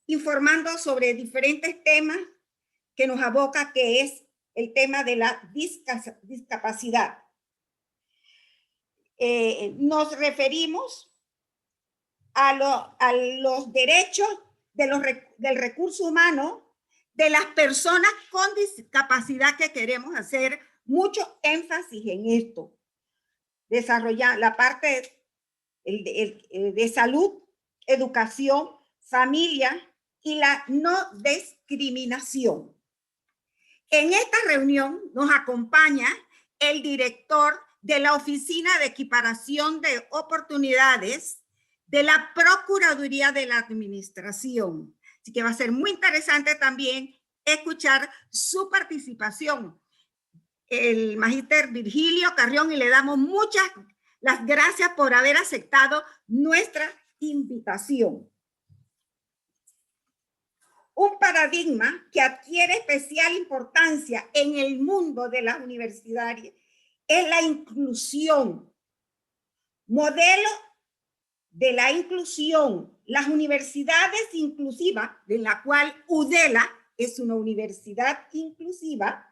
informando sobre diferentes temas que nos aboca, que es el tema de la discapacidad. Nos referimos a los derechos del recurso humano de las personas con discapacidad, que queremos hacer mucho énfasis en esto. Desarrollar la parte de salud, educación, familia y la no discriminación. En esta reunión nos acompaña el director de la Oficina de Equiparación de Oportunidades de la Procuraduría de la Administración. Así que va a ser muy interesante también escuchar su participación. El magíster Virgilio Carrión, y le damos muchas las gracias por haber aceptado nuestra invitación. Un paradigma que adquiere especial importancia en el mundo de las universidades es la inclusión. Modelo de la inclusión, las universidades inclusivas, de la cual UDELA es una universidad inclusiva,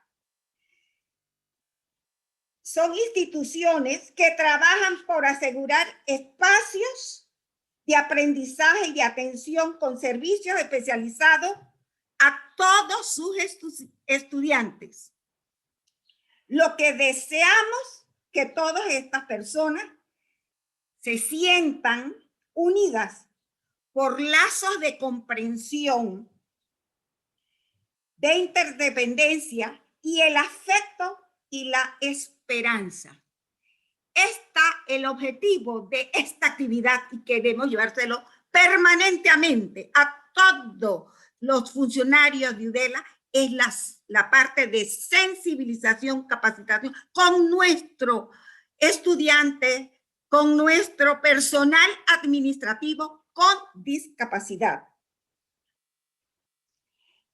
son instituciones que trabajan por asegurar espacios de aprendizaje y de atención con servicios especializados a todos sus estudiantes. Lo que deseamos que todas estas personas se sientan unidas por lazos de comprensión, de interdependencia y el afecto y la esperanza. Está el objetivo de esta actividad, y queremos llevárselo permanentemente a todos los funcionarios de UDELA, es la parte de sensibilización, capacitación con nuestro estudiante, con nuestro personal administrativo con discapacidad.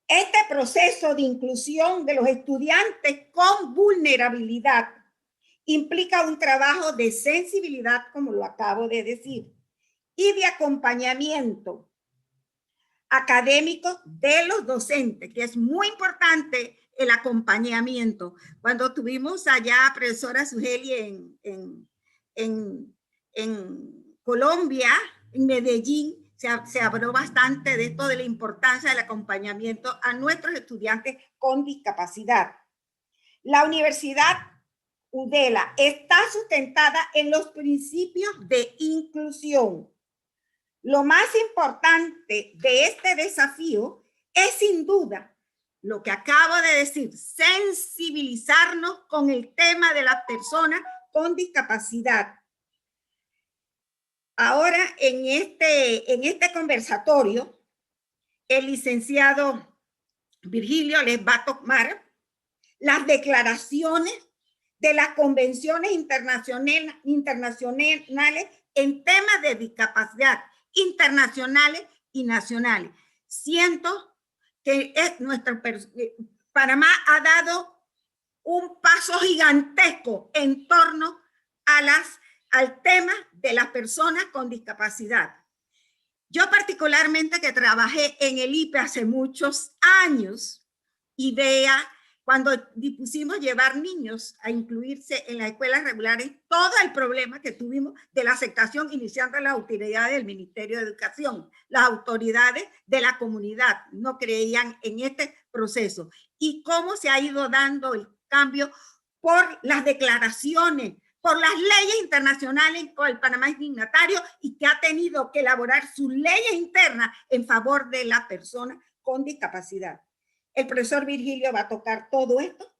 Este proceso de inclusión de los estudiantes con vulnerabilidad implica un trabajo de sensibilidad, como lo acabo de decir, y de acompañamiento académico de los docentes, que es muy importante el acompañamiento. Cuando tuvimos allá a profesora Sugeli en Colombia, en Medellín, se habló bastante de esto, de la importancia del acompañamiento a nuestros estudiantes con discapacidad. La Universidad UDELA está sustentada en los principios de inclusión. Lo más importante de este desafío es, sin duda, lo que acabo de decir, sensibilizarnos con el tema de las personas con discapacidad. Ahora, en este conversatorio, el licenciado Virgilio les va a tomar las declaraciones de las convenciones internacionales en temas de discapacidad, internacionales y nacionales. Siento que Panamá ha dado un paso gigantesco en torno al tema de las personas con discapacidad. Yo particularmente, que trabajé en el IPE hace muchos años, y cuando dispusimos llevar niños a incluirse en las escuelas regulares, todo el problema que tuvimos de la aceptación, iniciando las autoridades del Ministerio de Educación. Las autoridades de la comunidad no creían en este proceso. Y cómo se ha ido dando el cambio por las declaraciones, por las leyes internacionales, con el Panamá es dignatario, y que ha tenido que elaborar sus leyes internas en favor de las personas con discapacidad. El profesor Virgilio va a tocar todo esto.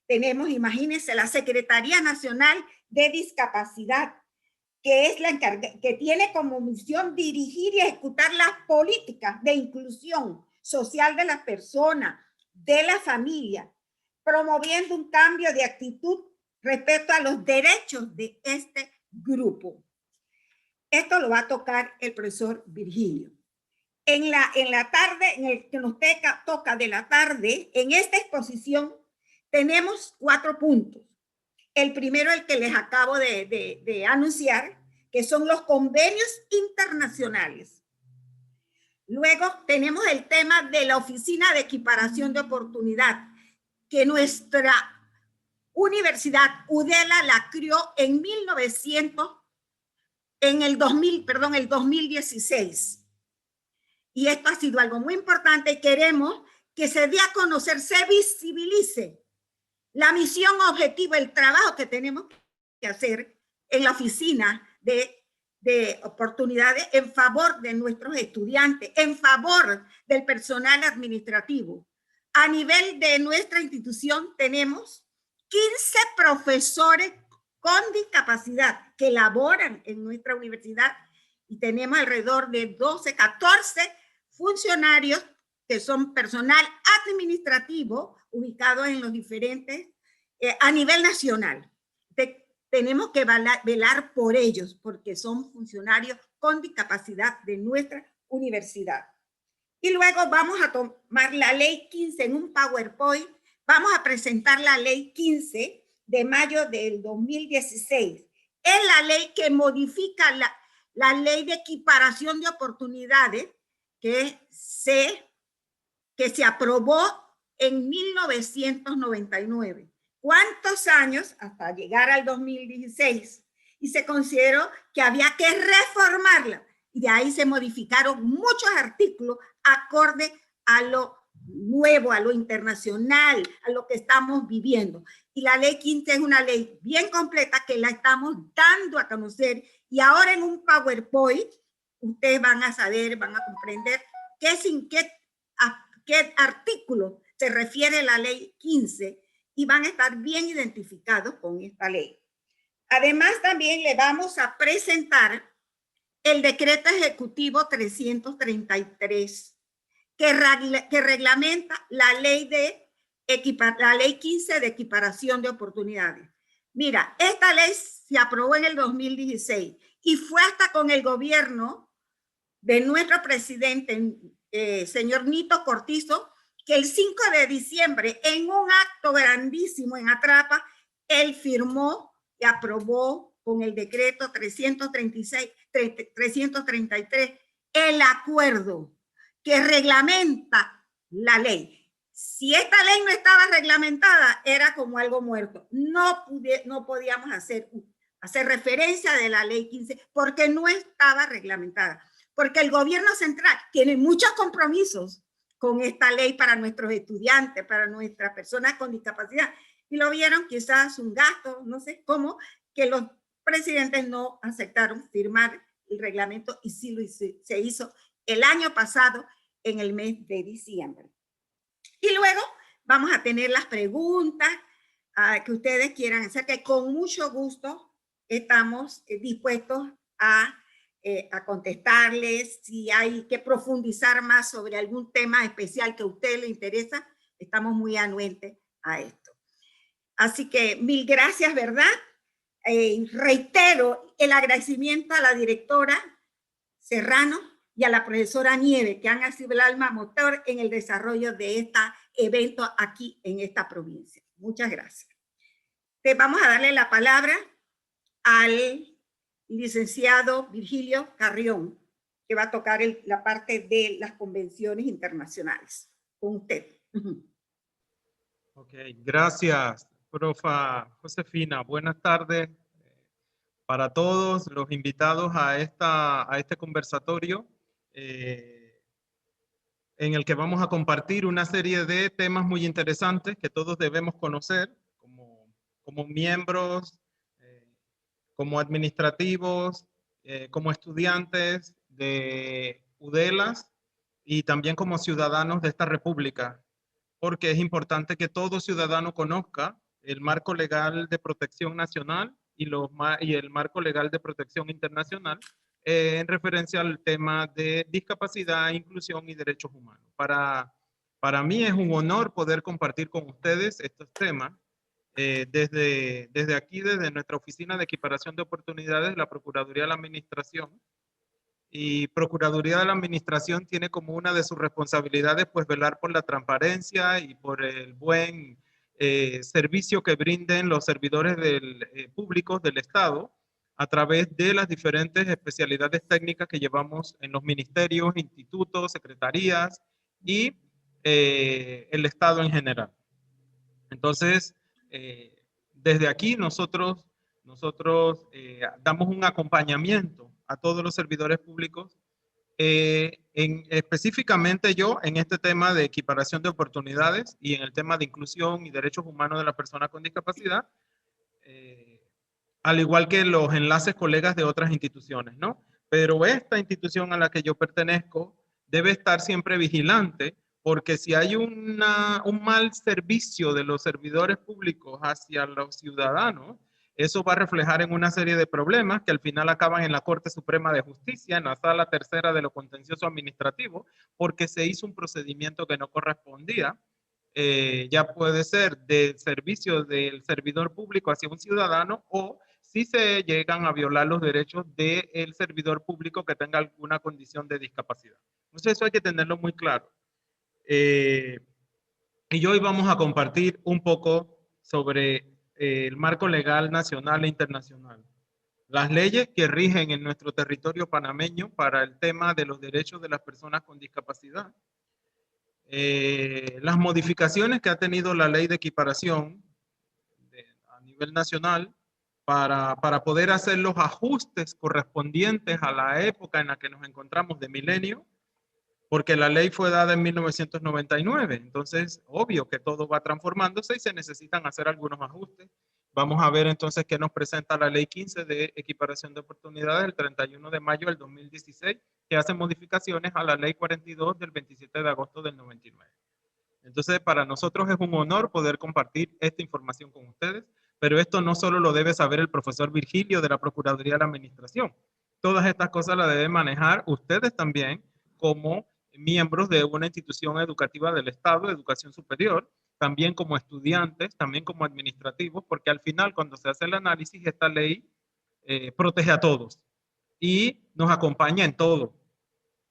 Tenemos, imagínense, la Secretaría Nacional de Discapacidad, que es que tiene como misión dirigir y ejecutar las políticas de inclusión social de las personas, de la familia, promoviendo un cambio de actitud respecto a los derechos de este grupo. Esto lo va a tocar el profesor Virgilio. En la tarde, en el que nos toca de la tarde, en esta exposición tenemos 4 puntos. El primero, el que les acabo de anunciar, que son los convenios internacionales. Luego tenemos el tema de la Oficina de Equiparación de Oportunidad, que nuestra universidad, UDELA, la creó en el 2016. Y esto ha sido algo muy importante y queremos que se dé a conocer, se visibilice la misión, objetivo, el trabajo que tenemos que hacer en la oficina de oportunidades en favor de nuestros estudiantes, en favor del personal administrativo. A nivel de nuestra institución tenemos 15 profesores con discapacidad que laboran en nuestra universidad y tenemos alrededor de 12, 14 funcionarios que son personal administrativo ubicados en los diferentes, a nivel nacional. Tenemos que velar por ellos porque son funcionarios con discapacidad de nuestra universidad. Y luego vamos a tomar la ley 15 en un PowerPoint. Vamos a presentar la ley 15 de mayo del 2016. Es la ley que modifica la ley de equiparación de oportunidades que se aprobó en 1999. ¿Cuántos años? Hasta llegar al 2016. Y se consideró que había que reformarla. Y de ahí se modificaron muchos artículos acorde a lo nuevo, a lo internacional, a lo que estamos viviendo. Y la ley 15 es una ley bien completa que la estamos dando a conocer. Y ahora en un PowerPoint, ustedes van a saber, van a comprender a qué artículo se refiere la ley 15 y van a estar bien identificados con esta ley. Además, también le vamos a presentar el decreto ejecutivo 333 que reglamenta la ley 15 de equiparación de oportunidades. Mira, esta ley se aprobó en el 2016 y fue hasta con el gobierno de nuestro presidente, señor Nito Cortizo, que el 5 de diciembre, en un acto grandísimo en Atrapa, él firmó y aprobó con el decreto 333 el acuerdo que reglamenta la ley. Si esta ley no estaba reglamentada, era como algo muerto. No podíamos hacer referencia de la ley 15 porque no estaba reglamentada. Porque el gobierno central tiene muchos compromisos con esta ley para nuestros estudiantes, para nuestras personas con discapacidad. Y lo vieron quizás un gasto, no sé cómo, que los presidentes no aceptaron firmar el reglamento y sí se hizo el año pasado en el mes de diciembre. Y luego vamos a tener las preguntas que ustedes quieran hacer, que con mucho gusto estamos dispuestos a contestarles. Si hay que profundizar más sobre algún tema especial que a usted le interesa, estamos muy anuentes a esto. Así que mil gracias, ¿verdad? Reitero el agradecimiento a la directora Serrano y a la profesora Nieve, que han sido el alma motor en el desarrollo de este evento aquí en esta provincia. Muchas gracias. Vamos a darle la palabra al licenciado Virgilio Carrión, que va a tocar la parte de las convenciones internacionales. Con usted. Ok, gracias, profa Josefina. Buenas tardes para todos los invitados a este conversatorio en el que vamos a compartir una serie de temas muy interesantes que todos debemos conocer como miembros, como administrativos, como estudiantes de UDELAS y también como ciudadanos de esta república, porque es importante que todo ciudadano conozca el marco legal de protección nacional y el marco legal de protección internacional en referencia al tema de discapacidad, inclusión y derechos humanos. Para mí es un honor poder compartir con ustedes estos temas desde aquí, desde nuestra Oficina de Equiparación de Oportunidades, la Procuraduría de la Administración. Y Procuraduría de la Administración tiene como una de sus responsabilidades pues velar por la transparencia y por el buen servicio que brinden los servidores públicos del Estado a través de las diferentes especialidades técnicas que llevamos en los ministerios, institutos, secretarías y el Estado en general. Entonces, desde aquí nosotros damos un acompañamiento a todos los servidores públicos, específicamente yo en este tema de equiparación de oportunidades y en el tema de inclusión y derechos humanos de las personas con discapacidad, al igual que los enlaces colegas de otras instituciones, ¿no? Pero esta institución a la que yo pertenezco debe estar siempre vigilante, porque si hay un mal servicio de los servidores públicos hacia los ciudadanos, eso va a reflejar en una serie de problemas que al final acaban en la Corte Suprema de Justicia, en la Sala Tercera de lo Contencioso Administrativo, porque se hizo un procedimiento que no correspondía. Ya puede ser del servicio del servidor público hacia un ciudadano, o si se llegan a violar los derechos del servidor público que tenga alguna condición de discapacidad. Entonces eso hay que tenerlo muy claro. Y hoy vamos a compartir un poco sobre el marco legal nacional e internacional. Las leyes que rigen en nuestro territorio panameño para el tema de los derechos de las personas con discapacidad. Las modificaciones que ha tenido la ley de equiparación a nivel nacional para poder hacer los ajustes correspondientes a la época en la que nos encontramos de milenio, porque la ley fue dada en 1999, entonces obvio que todo va transformándose y se necesitan hacer algunos ajustes. Vamos a ver entonces qué nos presenta la ley 15 de equiparación de oportunidades del 31 de mayo del 2016, que hace modificaciones a la ley 42 del 27 de agosto del 99. Entonces, para nosotros es un honor poder compartir esta información con ustedes, pero esto no solo lo debe saber el profesor Virgilio de la Procuraduría de la Administración. Todas estas cosas las deben manejar ustedes también como miembros de una institución educativa del Estado, de educación superior, también como estudiantes, también como administrativos, porque al final cuando se hace el análisis, esta ley protege a todos y nos acompaña en todo,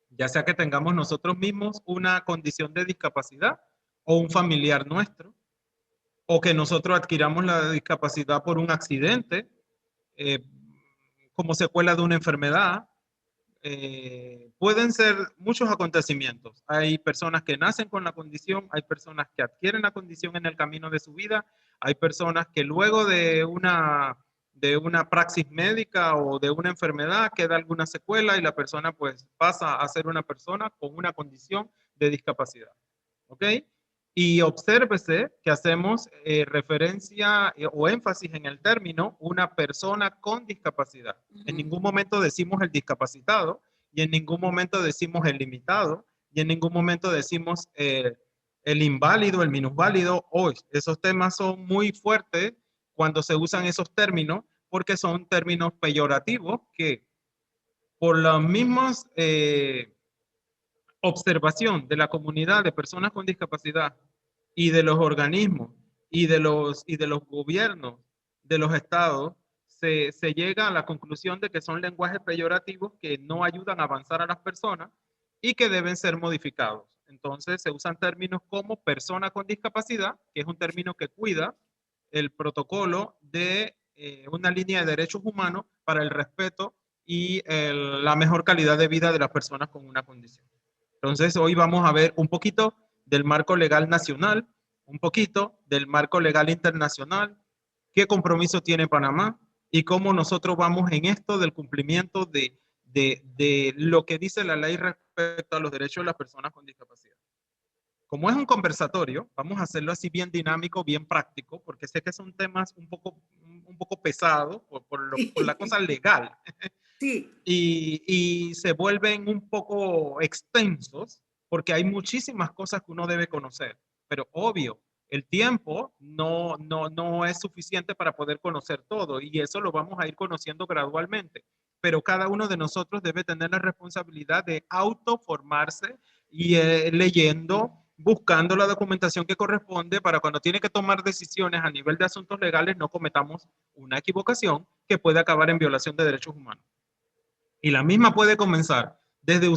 ya sea que tengamos nosotros mismos una condición de discapacidad o un familiar nuestro, o que nosotros adquiramos la discapacidad por un accidente, como secuela de una enfermedad. Pueden ser muchos acontecimientos. Hay personas que nacen con la condición, hay personas que adquieren la condición en el camino de su vida, hay personas que luego de una praxis médica o de una enfermedad queda alguna secuela y la persona pues pasa a ser una persona con una condición de discapacidad. ¿Ok? Y obsérvese que hacemos referencia o énfasis en el término una persona con discapacidad. En ningún momento decimos el discapacitado y en ningún momento decimos el limitado y en ningún momento decimos el inválido, el minusválido. Hoy esos temas son muy fuertes cuando se usan esos términos porque son términos peyorativos que por las mismas observación de la comunidad de personas con discapacidad y de los organismos y de los gobiernos de los estados, se llega a la conclusión de que son lenguajes peyorativos que no ayudan a avanzar a las personas y que deben ser modificados. Entonces se usan términos como persona con discapacidad, que es un término que cuida el protocolo de una línea de derechos humanos para el respeto y la mejor calidad de vida de las personas con una condición. Entonces, hoy vamos a ver un poquito del marco legal nacional, un poquito del marco legal internacional, qué compromiso tiene Panamá y cómo nosotros vamos en esto del cumplimiento de lo que dice la ley respecto a los derechos de las personas con discapacidad. Como es un conversatorio, vamos a hacerlo así bien dinámico, bien práctico, porque sé que son temas un poco pesados por la cosa legal. Sí. Y se vuelven un poco extensos porque hay muchísimas cosas que uno debe conocer. Pero obvio, el tiempo no es suficiente para poder conocer todo y eso lo vamos a ir conociendo gradualmente. Pero cada uno de nosotros debe tener la responsabilidad de autoformarse y leyendo, buscando la documentación que corresponde para cuando tiene que tomar decisiones a nivel de asuntos legales no cometamos una equivocación que puede acabar en violación de derechos humanos. Y la misma puede comenzar desde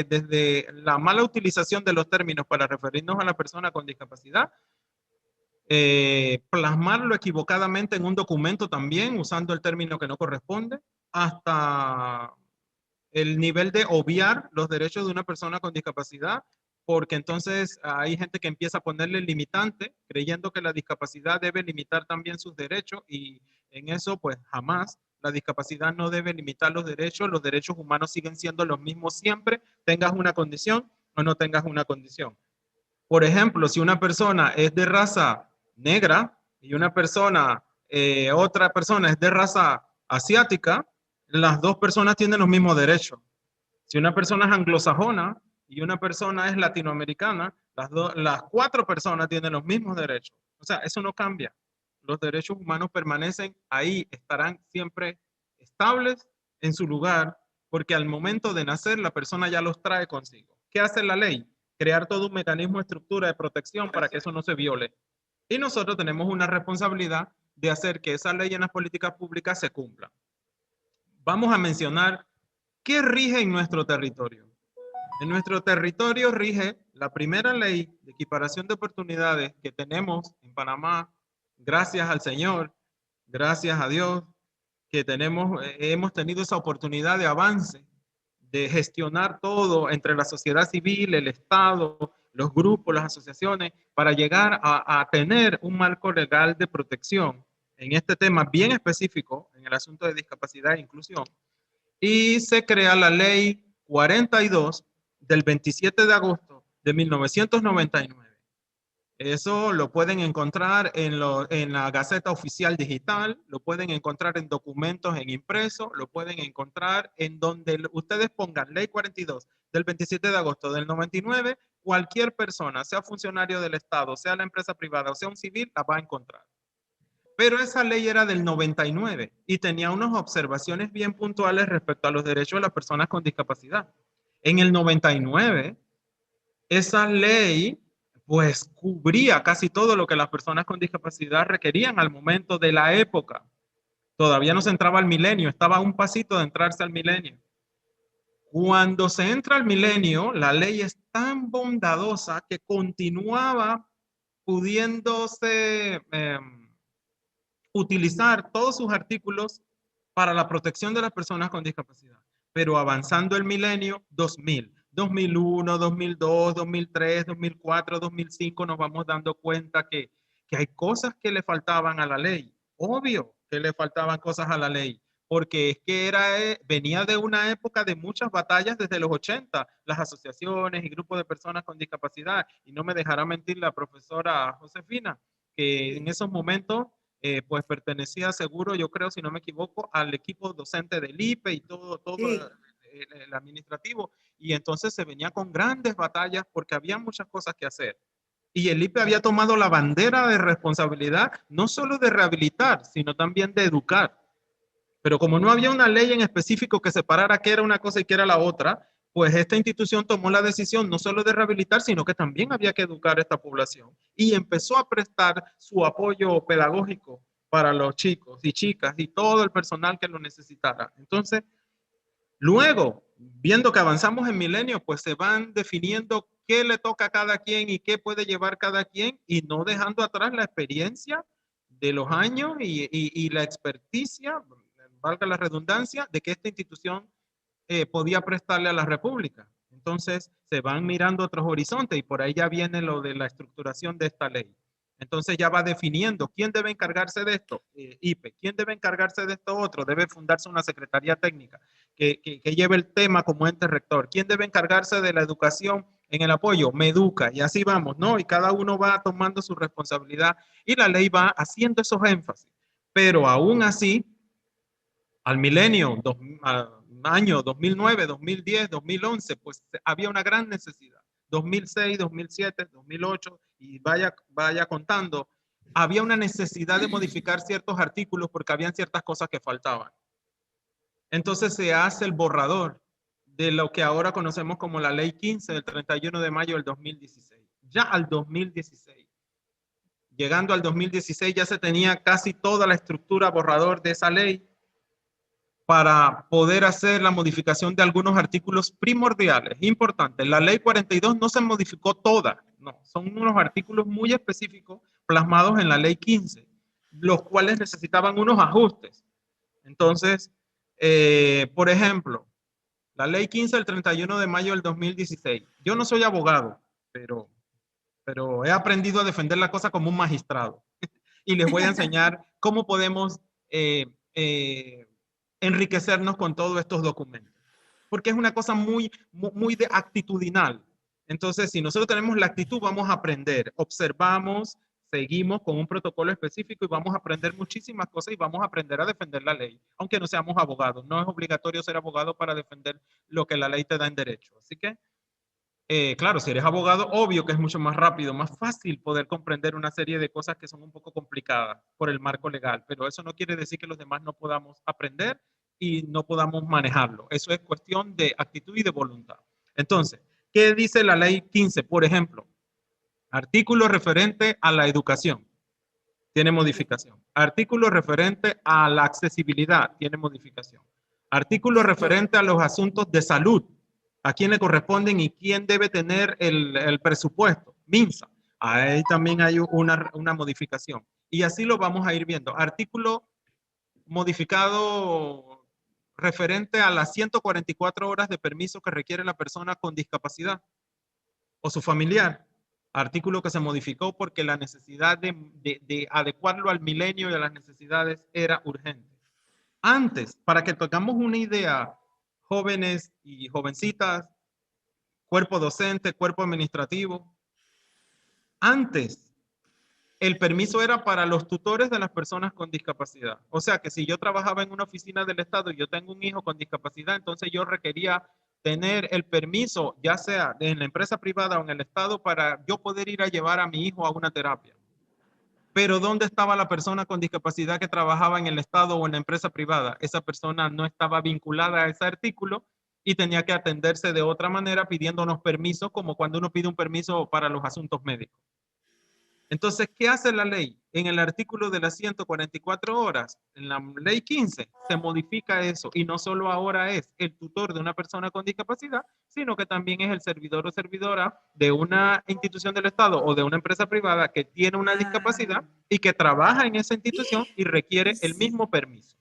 desde la mala utilización de los términos para referirnos a la persona con discapacidad, plasmarlo equivocadamente en un documento también, usando el término que no corresponde, hasta el nivel de obviar los derechos de una persona con discapacidad, porque entonces hay gente que empieza a ponerle limitante, creyendo que la discapacidad debe limitar también sus derechos, y en eso pues jamás. La discapacidad no debe limitar los derechos humanos siguen siendo los mismos siempre, tengas una condición o no tengas una condición. Por ejemplo, si una persona es de raza negra y otra persona es de raza asiática, las dos personas tienen los mismos derechos. Si una persona es anglosajona y una persona es latinoamericana, las cuatro personas tienen los mismos derechos. O sea, eso no cambia. Los derechos humanos permanecen ahí, estarán siempre estables en su lugar, porque al momento de nacer la persona ya los trae consigo. ¿Qué hace la ley? Crear todo un mecanismo, estructura de protección para que eso no se viole. Y nosotros tenemos una responsabilidad de hacer que esa ley en las políticas públicas se cumpla. Vamos a mencionar qué rige en nuestro territorio. En nuestro territorio rige la primera ley de equiparación de oportunidades que tenemos en Panamá, gracias al Señor, gracias a Dios, que hemos tenido esa oportunidad de avance, de gestionar todo entre la sociedad civil, el Estado, los grupos, las asociaciones, para llegar a tener un marco legal de protección en este tema bien específico, en el asunto de discapacidad e inclusión. Y se crea la ley 42 del 27 de agosto de 1999. Eso lo pueden encontrar en la Gaceta Oficial Digital, lo pueden encontrar en documentos en impreso, lo pueden encontrar en donde ustedes pongan Ley 42 del 27 de agosto del 99, cualquier persona, sea funcionario del Estado, sea la empresa privada o sea un civil, la va a encontrar. Pero esa ley era del 99 y tenía unas observaciones bien puntuales respecto a los derechos de las personas con discapacidad. En el 99, esa ley pues cubría casi todo lo que las personas con discapacidad requerían al momento de la época. Todavía no se entraba al milenio, estaba a un pasito de entrarse al milenio. Cuando se entra al milenio, la ley es tan bondadosa que continuaba pudiéndose utilizar todos sus artículos para la protección de las personas con discapacidad. Pero avanzando el milenio, 2000, 2001, 2002, 2003, 2004, 2005, nos vamos dando cuenta que hay cosas que le faltaban a la ley. Obvio que le faltaban cosas a la ley, porque es que venía de una época de muchas batallas desde los 80, las asociaciones y grupos de personas con discapacidad. Y no me dejará mentir la profesora Josefina, que en esos momentos pues pertenecía seguro, yo creo, si no me equivoco, al equipo docente del IPE y todo sí, el administrativo. Y entonces se venía con grandes batallas porque había muchas cosas que hacer. Y el IPE había tomado la bandera de responsabilidad, no solo de rehabilitar, sino también de educar. Pero como no había una ley en específico que separara qué era una cosa y qué era la otra, pues esta institución tomó la decisión no solo de rehabilitar, sino que también había que educar a esta población y empezó a prestar su apoyo pedagógico para los chicos y chicas y todo el personal que lo necesitara. Entonces, luego, viendo que avanzamos en milenio, pues se van definiendo qué le toca a cada quien y qué puede llevar cada quien y no dejando atrás la experiencia de los años y la experticia, valga la redundancia, de que esta institución podía prestarle a la República. Entonces se van mirando otros horizontes y por ahí ya viene lo de la estructuración de esta ley. Entonces ya va definiendo quién debe encargarse de esto, IPE, quién debe encargarse de esto otro, debe fundarse una secretaría técnica que lleve el tema como ente rector, quién debe encargarse de la educación en el apoyo, Meduca, y así vamos, ¿no? Y cada uno va tomando su responsabilidad y la ley va haciendo esos énfasis. Pero aún así, al milenio, año 2009, 2010, 2011, pues había una gran necesidad. 2006, 2007, 2008, y vaya contando, había una necesidad de modificar ciertos artículos porque habían ciertas cosas que faltaban. Entonces se hace el borrador de lo que ahora conocemos como la Ley 15 del 31 de mayo del 2016. Ya al 2016. Llegando al 2016 ya se tenía casi toda la estructura borrador de esa ley para poder hacer la modificación de algunos artículos primordiales, importantes. La ley 42 no se modificó toda, no, son unos artículos muy específicos plasmados en la ley 15, los cuales necesitaban unos ajustes. Entonces, por ejemplo, la ley 15 del 31 de mayo del 2016. Yo no soy abogado, pero he aprendido a defender la cosa como un magistrado. Y les voy a enseñar cómo podemos enriquecernos con todos estos documentos. Porque es una cosa muy de actitudinal. Entonces, si nosotros tenemos la actitud, vamos a aprender, observamos, seguimos con un protocolo específico y vamos a aprender muchísimas cosas y vamos a aprender a defender la ley, aunque no seamos abogados. No es obligatorio ser abogado para defender lo que la ley te da en derecho. Así que, claro, si eres abogado, obvio que es mucho más rápido, más fácil poder comprender una serie de cosas que son un poco complicadas por el marco legal, pero eso no quiere decir que los demás no podamos aprender y no podamos manejarlo. Eso es cuestión de actitud y de voluntad. Entonces, ¿qué dice la ley 15? Por ejemplo, artículo referente a la educación, tiene modificación. Artículo referente a la accesibilidad, tiene modificación. Artículo referente a los asuntos de salud, a quién le corresponden y quién debe tener el presupuesto, MINSA. Ahí también hay una modificación. Y así lo vamos a ir viendo. Artículo modificado referente a las 144 horas de permiso que requiere la persona con discapacidad o su familiar. Artículo que se modificó porque la necesidad de adecuarlo al milenio y a las necesidades era urgente. Antes, para que tengamos una idea, jóvenes y jovencitas, cuerpo docente, cuerpo administrativo, antes el permiso era para los tutores de las personas con discapacidad. O sea que si yo trabajaba en una oficina del Estado y yo tengo un hijo con discapacidad, entonces yo requería tener el permiso, ya sea en la empresa privada o en el Estado, para yo poder ir a llevar a mi hijo a una terapia. Pero ¿dónde estaba la persona con discapacidad que trabajaba en el Estado o en la empresa privada? Esa persona no estaba vinculada a ese artículo y tenía que atenderse de otra manera pidiéndonos permisos, como cuando uno pide un permiso para los asuntos médicos. Entonces, ¿qué hace la ley? En el artículo de las 144 horas, en la ley 15, se modifica eso y no solo ahora es el tutor de una persona con discapacidad, sino que también es el servidor o servidora de una institución del Estado o de una empresa privada que tiene una discapacidad y que trabaja en esa institución y requiere el mismo permiso.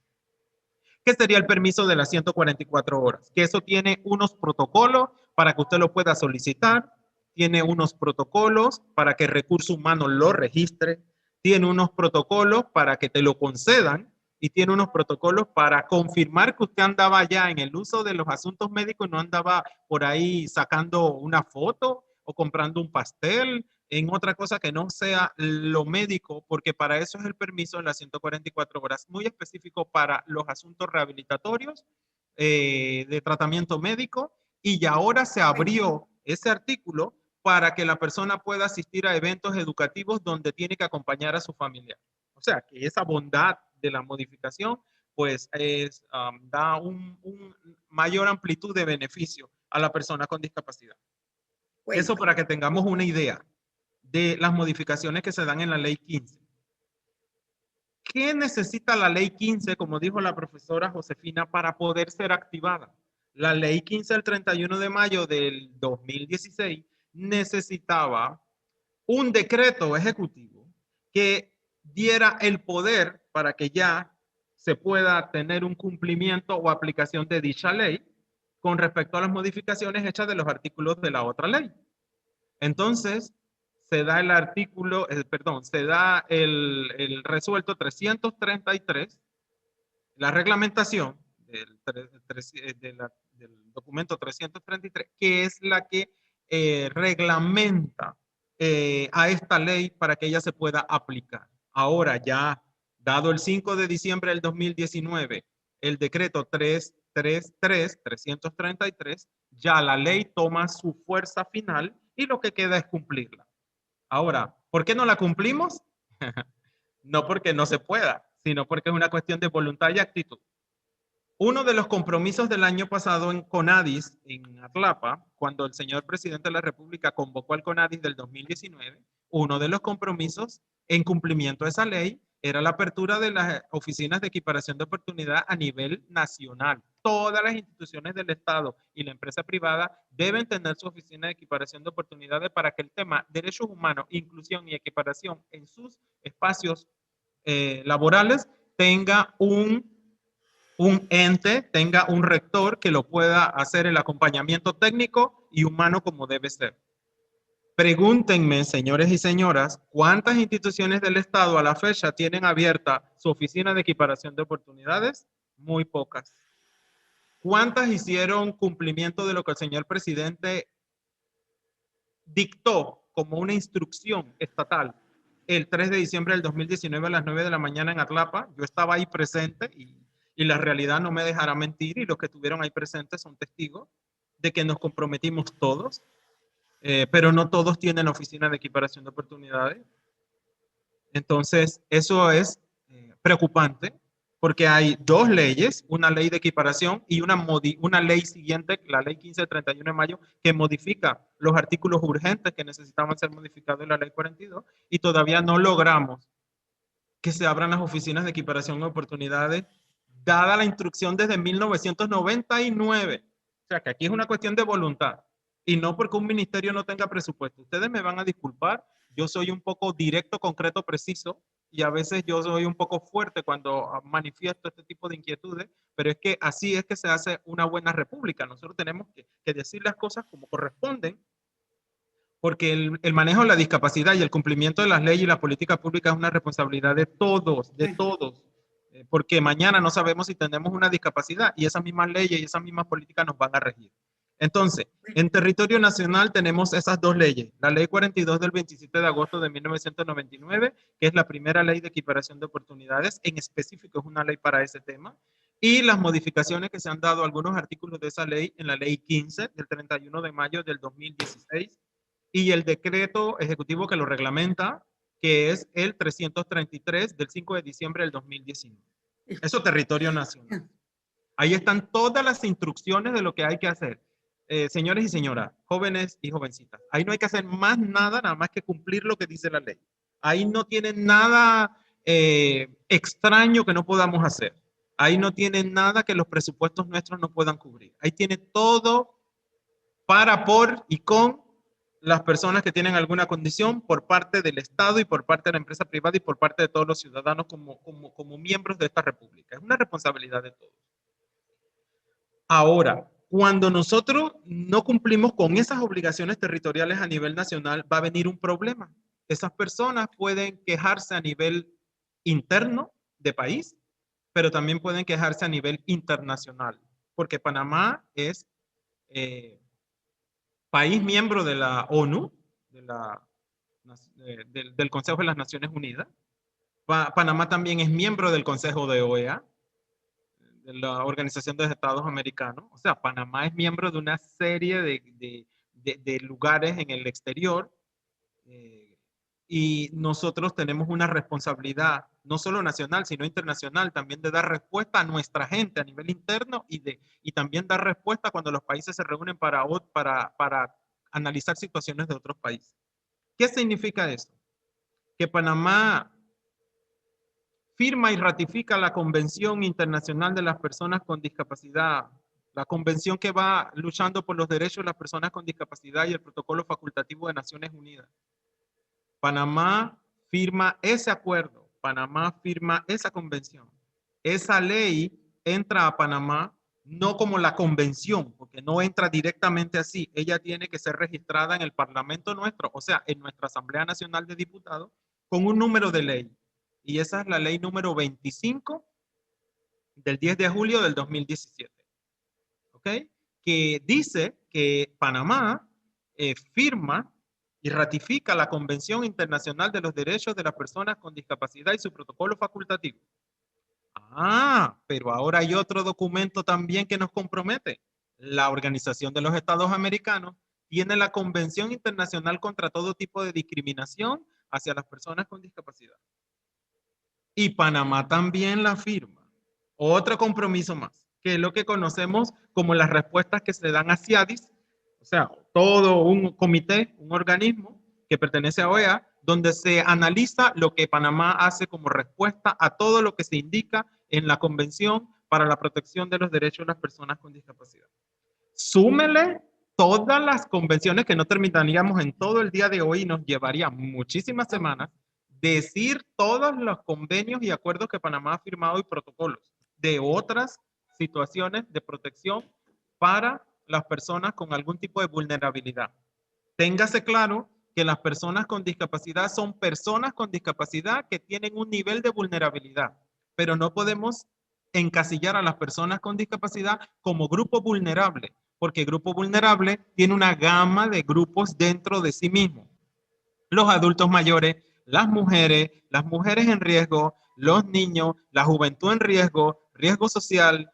¿Qué sería el permiso de las 144 horas? Que eso tiene unos protocolos para que usted lo pueda solicitar, tiene unos protocolos para que el recurso humano lo registre, tiene unos protocolos para que te lo concedan y tiene unos protocolos para confirmar que usted andaba ya en el uso de los asuntos médicos y no andaba por ahí sacando una foto o comprando un pastel en otra cosa que no sea lo médico, porque para eso es el permiso de las 144 horas, muy específico para los asuntos rehabilitatorios, de tratamiento médico, y ya ahora se abrió ese artículo para que la persona pueda asistir a eventos educativos donde tiene que acompañar a su familiar. O sea, que esa bondad de la modificación, pues da un mayor amplitud de beneficio a la persona con discapacidad. Bueno, eso para que tengamos una idea de las modificaciones que se dan en la ley 15. ¿Qué necesita la ley 15, como dijo la profesora Josefina, para poder ser activada? La ley 15 del 31 de mayo del 2016 necesitaba un decreto ejecutivo que diera el poder para que ya se pueda tener un cumplimiento o aplicación de dicha ley con respecto a las modificaciones hechas de los artículos de la otra ley. Entonces, se da el artículo, se da el resuelto 333, la reglamentación del documento 333, que es la que reglamenta a esta ley para que ella se pueda aplicar. Ahora ya, dado el 5 de diciembre del 2019, el decreto 333, ya la ley toma su fuerza final y lo que queda es cumplirla. Ahora, ¿por qué no la cumplimos? No porque no se pueda, sino porque es una cuestión de voluntad y actitud. Uno de los compromisos del año pasado en CONADIS, en Atlapa, cuando el señor presidente de la República convocó al CONADIS del 2019, uno de los compromisos en cumplimiento de esa ley era la apertura de las oficinas de equiparación de oportunidad a nivel nacional. Todas las instituciones del Estado y la empresa privada deben tener su oficina de equiparación de oportunidades para que el tema derechos humanos, inclusión y equiparación en sus espacios laborales tenga un ente, tenga un rector que lo pueda hacer el acompañamiento técnico y humano como debe ser. Pregúntenme, señores y señoras, ¿cuántas instituciones del Estado a la fecha tienen abierta su oficina de equiparación de oportunidades? Muy pocas. ¿Cuántas hicieron cumplimiento de lo que el señor presidente dictó como una instrucción estatal el 3 de diciembre del 2019 a las 9 de la mañana en Atlapa? Yo estaba ahí presente y la realidad no me dejará mentir, y los que estuvieron ahí presentes son testigos de que nos comprometimos todos. Pero no todos tienen oficina de equiparación de oportunidades. Entonces, eso es preocupante, porque hay dos leyes, una ley de equiparación y una ley siguiente, la ley 15 del 31 de mayo, que modifica los artículos urgentes que necesitaban ser modificados en la ley 42, y todavía no logramos que se abran las oficinas de equiparación de oportunidades, dada la instrucción desde 1999. O sea, que aquí es una cuestión de voluntad. Y no porque un ministerio no tenga presupuesto. Ustedes me van a disculpar, yo soy un poco directo, concreto, preciso, y a veces yo soy un poco fuerte cuando manifiesto este tipo de inquietudes, pero es que así es que se hace una buena república. Nosotros tenemos que decir las cosas como corresponden, porque el manejo de la discapacidad y el cumplimiento de las leyes y la política pública es una responsabilidad de todos, porque mañana no sabemos si tenemos una discapacidad y esas mismas leyes y esas mismas políticas nos van a regir. Entonces, en territorio nacional tenemos esas dos leyes. La ley 42 del 27 de agosto de 1999, que es la primera ley de equiparación de oportunidades, en específico es una ley para ese tema, y las modificaciones que se han dado a algunos artículos de esa ley en la ley 15 del 31 de mayo del 2016, y el decreto ejecutivo que lo reglamenta, que es el 333 del 5 de diciembre del 2019. Eso territorio nacional. Ahí están todas las instrucciones de lo que hay que hacer. Señores y señoras, jóvenes y jovencitas, ahí no hay que hacer más nada, nada más que cumplir lo que dice la ley. Ahí no tiene nada extraño que no podamos hacer. Ahí no tiene nada que los presupuestos nuestros no puedan cubrir. Ahí tiene todo para, por y con las personas que tienen alguna condición por parte del Estado y por parte de la empresa privada y por parte de todos los ciudadanos como miembros de esta república. Es una responsabilidad de todos. Ahora, cuando nosotros no cumplimos con esas obligaciones territoriales a nivel nacional, va a venir un problema. Esas personas pueden quejarse a nivel interno de país, pero también pueden quejarse a nivel internacional, porque Panamá es país miembro de la ONU, del Consejo de las Naciones Unidas. Panamá también es miembro del Consejo de OEA, de la Organización de los Estados Americanos. O sea, Panamá es miembro de una serie de lugares en el exterior, y nosotros tenemos una responsabilidad, no solo nacional, sino internacional, también de dar respuesta a nuestra gente a nivel interno y también dar respuesta cuando los países se reúnen para analizar situaciones de otros países. ¿Qué significa eso? Que Panamá firma y ratifica la Convención Internacional de las Personas con Discapacidad, la convención que va luchando por los derechos de las personas con discapacidad, y el protocolo facultativo de Naciones Unidas. Panamá firma ese acuerdo, Panamá firma esa convención. Esa ley entra a Panamá no como la convención, porque no entra directamente así. Ella tiene que ser registrada en el Parlamento nuestro, o sea, en nuestra Asamblea Nacional de Diputados, con un número de ley. Y esa es la ley número 25 del 10 de julio del 2017. ¿Ok? Que dice que Panamá firma y ratifica la Convención Internacional de los Derechos de las Personas con Discapacidad y su protocolo facultativo. Ah, pero ahora hay otro documento también que nos compromete. La Organización de los Estados Americanos tiene la Convención Internacional contra todo tipo de discriminación hacia las personas con discapacidad. Y Panamá también la firma. Otro compromiso más, que es lo que conocemos como las respuestas que se dan a CIADIS, o sea, todo un comité, un organismo que pertenece a OEA, donde se analiza lo que Panamá hace como respuesta a todo lo que se indica en la Convención para la Protección de los Derechos de las Personas con Discapacidad. Súmele todas las convenciones que no terminaríamos en todo el día de hoy y nos llevaría muchísimas semanas decir todos los convenios y acuerdos que Panamá ha firmado y protocolos de otras situaciones de protección para las personas con algún tipo de vulnerabilidad. Téngase claro que las personas con discapacidad son personas con discapacidad que tienen un nivel de vulnerabilidad, pero no podemos encasillar a las personas con discapacidad como grupo vulnerable, porque grupo vulnerable tiene una gama de grupos dentro de sí mismo. Los adultos mayores, las mujeres en riesgo, los niños, la juventud en riesgo, riesgo social.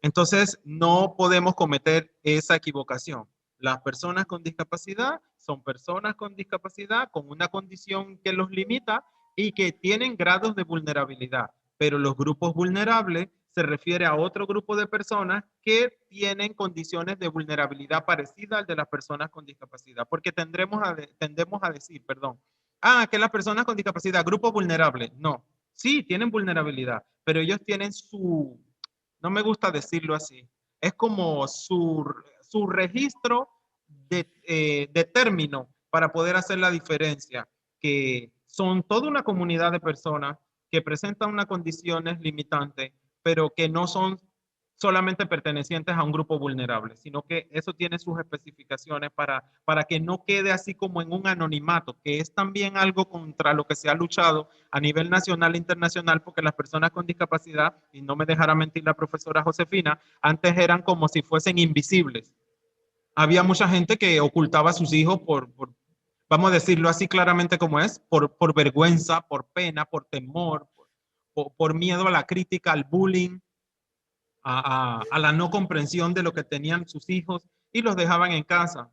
Entonces, no podemos cometer esa equivocación. Las personas con discapacidad son personas con discapacidad con una condición que los limita y que tienen grados de vulnerabilidad. Pero los grupos vulnerables se refiere a otro grupo de personas que tienen condiciones de vulnerabilidad parecida al de las personas con discapacidad, porque tendemos a decir, que las personas con discapacidad, grupo vulnerable, no, sí, tienen vulnerabilidad, pero ellos tienen no me gusta decirlo así, es como su registro de término para poder hacer la diferencia, que son toda una comunidad de personas que presentan unas condiciones limitantes, pero que no son solamente pertenecientes a un grupo vulnerable, sino que eso tiene sus especificaciones para que no quede así como en un anonimato, que es también algo contra lo que se ha luchado a nivel nacional e internacional, porque las personas con discapacidad, y no me dejará mentir la profesora Josefina, antes eran como si fuesen invisibles. Había mucha gente que ocultaba a sus hijos vamos a decirlo así claramente como es, por vergüenza, por pena, por temor, por miedo a la crítica, al bullying, a la no comprensión de lo que tenían sus hijos y los dejaban en casa.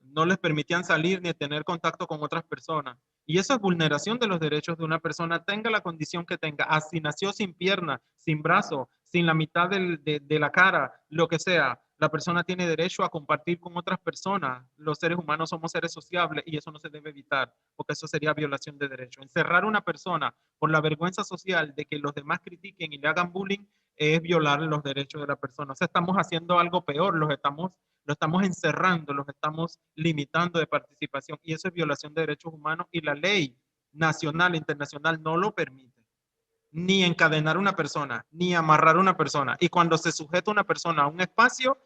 No les permitían salir ni tener contacto con otras personas. Y eso es vulneración de los derechos de una persona, tenga la condición que tenga, así nació sin pierna, sin brazo, sin la mitad de la cara, lo que sea. La persona tiene derecho a compartir con otras personas. Los seres humanos somos seres sociables y eso no se debe evitar, porque eso sería violación de derechos. Encerrar a una persona por la vergüenza social de que los demás critiquen y le hagan bullying es violar los derechos de la persona. O sea, estamos haciendo algo peor, lo estamos encerrando, los estamos limitando de participación y eso es violación de derechos humanos y la ley nacional e internacional no lo permite. Ni encadenar a una persona, ni amarrar a una persona. Y cuando se sujeta una persona a un espacio,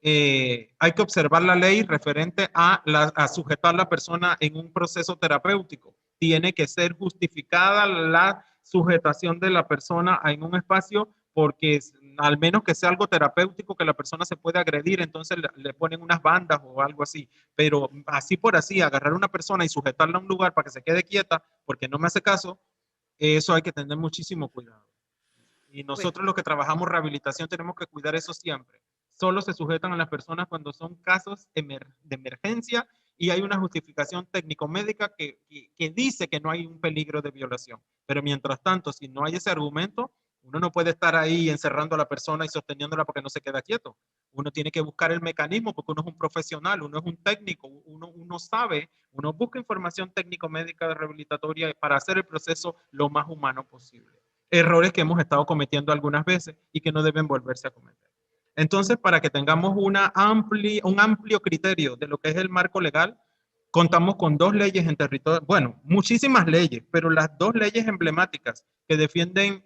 hay que observar la ley referente a sujetar a la persona en un proceso terapéutico. Tiene que ser justificada la sujetación de la persona en un espacio porque al menos que sea algo terapéutico que la persona se puede agredir, entonces le ponen unas bandas o algo así. Pero así por así, agarrar a una persona y sujetarla a un lugar para que se quede quieta porque no me hace caso, eso hay que tener muchísimo cuidado. Y nosotros los que trabajamos rehabilitación tenemos que cuidar eso siempre. Solo se sujetan a las personas cuando son casos de emergencia y hay una justificación técnico-médica que dice que no hay un peligro de violación. Pero mientras tanto, si no hay ese argumento, uno no puede estar ahí encerrando a la persona y sosteniéndola porque no se queda quieto. Uno tiene que buscar el mecanismo porque uno es un profesional, uno es un técnico, uno sabe, uno busca información técnico-médica rehabilitatoria para hacer el proceso lo más humano posible. Errores que hemos estado cometiendo algunas veces y que no deben volverse a cometer. Entonces, para que tengamos un amplio criterio de lo que es el marco legal, contamos con 2 leyes en territorio, bueno, muchísimas leyes, pero las 2 leyes emblemáticas que defienden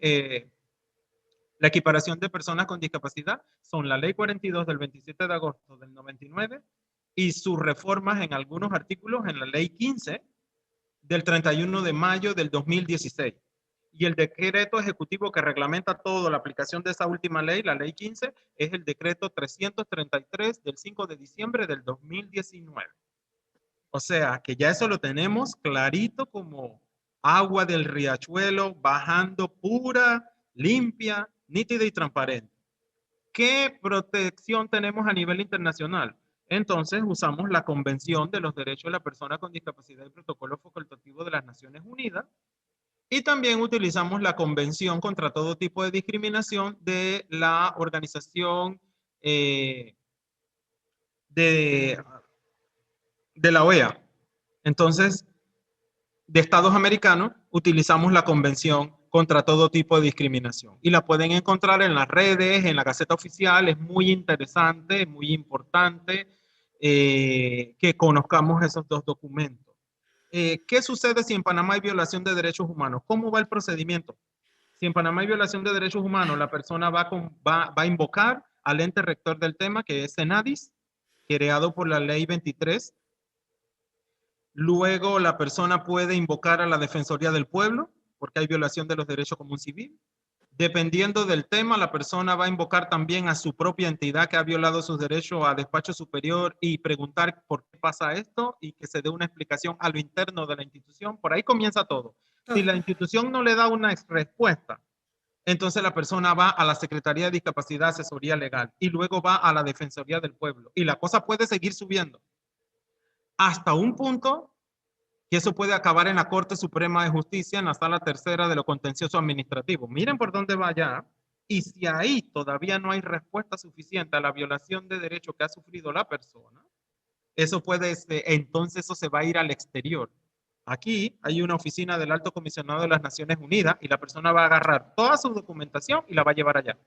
la equiparación de personas con discapacidad son la Ley 42 del 27 de agosto del 99 y sus reformas en algunos artículos en la Ley 15 del 31 de mayo del 2016. Y el decreto ejecutivo que reglamenta toda la aplicación de esa última ley, la ley 15, es el decreto 333 del 5 de diciembre del 2019. O sea, que ya eso lo tenemos clarito como agua del riachuelo, bajando pura, limpia, nítida y transparente. ¿Qué protección tenemos a nivel internacional? Entonces usamos la Convención de los Derechos de la Persona con Discapacidad y Protocolo Facultativo de las Naciones Unidas. Y también utilizamos la Convención contra todo tipo de discriminación de la Organización de la OEA. Entonces, de Estados americanos, utilizamos la Convención contra todo tipo de discriminación. Y la pueden encontrar en las redes, en la Gaceta Oficial. Es muy interesante, muy importante que conozcamos esos dos documentos. ¿Qué sucede si en Panamá hay violación de derechos humanos? ¿Cómo va el procedimiento? Si en Panamá hay violación de derechos humanos, la persona va a invocar al ente rector del tema, que es CENADIS, creado por la ley 23. Luego la persona puede invocar a la Defensoría del Pueblo, porque hay violación de los derechos como un civil. Dependiendo del tema, la persona va a invocar también a su propia entidad que ha violado sus derechos a despacho superior y preguntar por qué pasa esto y que se dé una explicación a lo interno de la institución. Por ahí comienza todo. Si la institución no le da una respuesta, entonces la persona va a la Secretaría de Discapacidad, Asesoría Legal, y luego va a la Defensoría del Pueblo. Y la cosa puede seguir subiendo hasta un punto que eso puede acabar en la Corte Suprema de Justicia, en la Sala Tercera de lo Contencioso Administrativo. Miren por dónde va ya. Y si ahí todavía no hay respuesta suficiente a la violación de derechos que ha sufrido la persona, eso puede, entonces eso se va a ir al exterior. Aquí hay una oficina del Alto Comisionado de las Naciones Unidas y la persona va a agarrar toda su documentación y la va a llevar allá.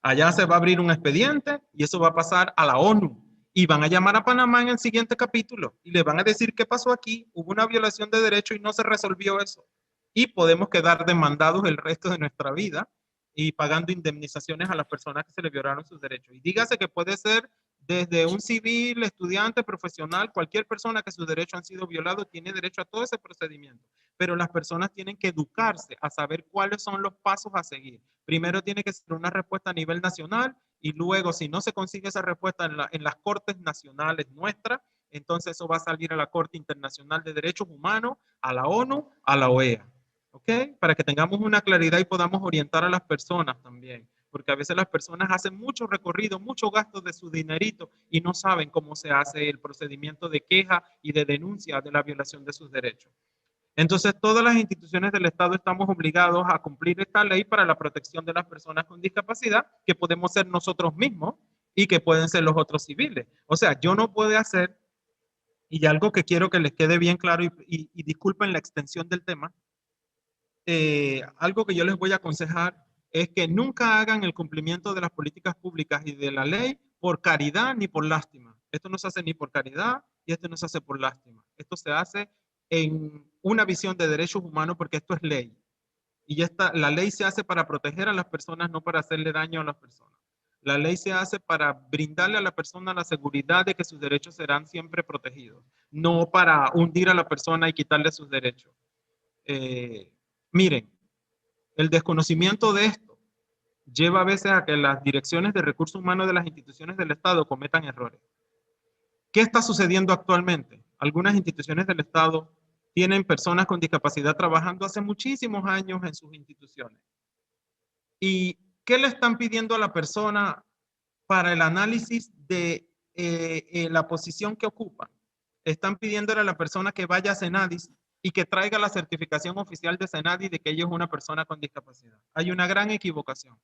Allá se va a abrir un expediente y eso va a pasar a la ONU. Y van a llamar a Panamá en el siguiente capítulo y le van a decir qué pasó aquí. Hubo una violación de derechos y no se resolvió eso. Y podemos quedar demandados el resto de nuestra vida y pagando indemnizaciones a las personas que se le violaron sus derechos. Y dígase que puede ser desde un civil, estudiante, profesional, cualquier persona que sus derechos han sido violados tiene derecho a todo ese procedimiento. Pero las personas tienen que educarse a saber cuáles son los pasos a seguir. Primero tiene que ser una respuesta a nivel nacional y luego, si no se consigue esa respuesta en las cortes nacionales nuestras, entonces eso va a salir a la Corte Internacional de Derechos Humanos, a la ONU, a la OEA. ¿Ok? Para que tengamos una claridad y podamos orientar a las personas también. Porque a veces las personas hacen mucho recorrido, mucho gasto de su dinerito y no saben cómo se hace el procedimiento de queja y de denuncia de la violación de sus derechos. Entonces, todas las instituciones del Estado estamos obligados a cumplir esta ley para la protección de las personas con discapacidad, que podemos ser nosotros mismos y que pueden ser los otros civiles. O sea, yo no puedo hacer, y algo que quiero que les quede bien claro, y disculpen la extensión del tema, algo que yo les voy a aconsejar es que nunca hagan el cumplimiento de las políticas públicas y de la ley por caridad ni por lástima. Esto no se hace ni por caridad y esto no se hace por lástima. Esto se hace en una visión de derechos humanos porque esto es ley. Y la ley se hace para proteger a las personas, no para hacerle daño a las personas. La ley se hace para brindarle a la persona la seguridad de que sus derechos serán siempre protegidos, no para hundir a la persona y quitarle sus derechos. Miren, el desconocimiento de esto lleva a veces a que las direcciones de recursos humanos de las instituciones del Estado cometan errores. ¿Qué está sucediendo actualmente? Algunas instituciones del Estado tienen personas con discapacidad trabajando hace muchísimos años en sus instituciones. ¿Y qué le están pidiendo a la persona para el análisis de la posición que ocupa? Están pidiéndole a la persona que vaya a CENADIS y que traiga la certificación oficial de CENADIS de que ella es una persona con discapacidad. Hay una gran equivocación.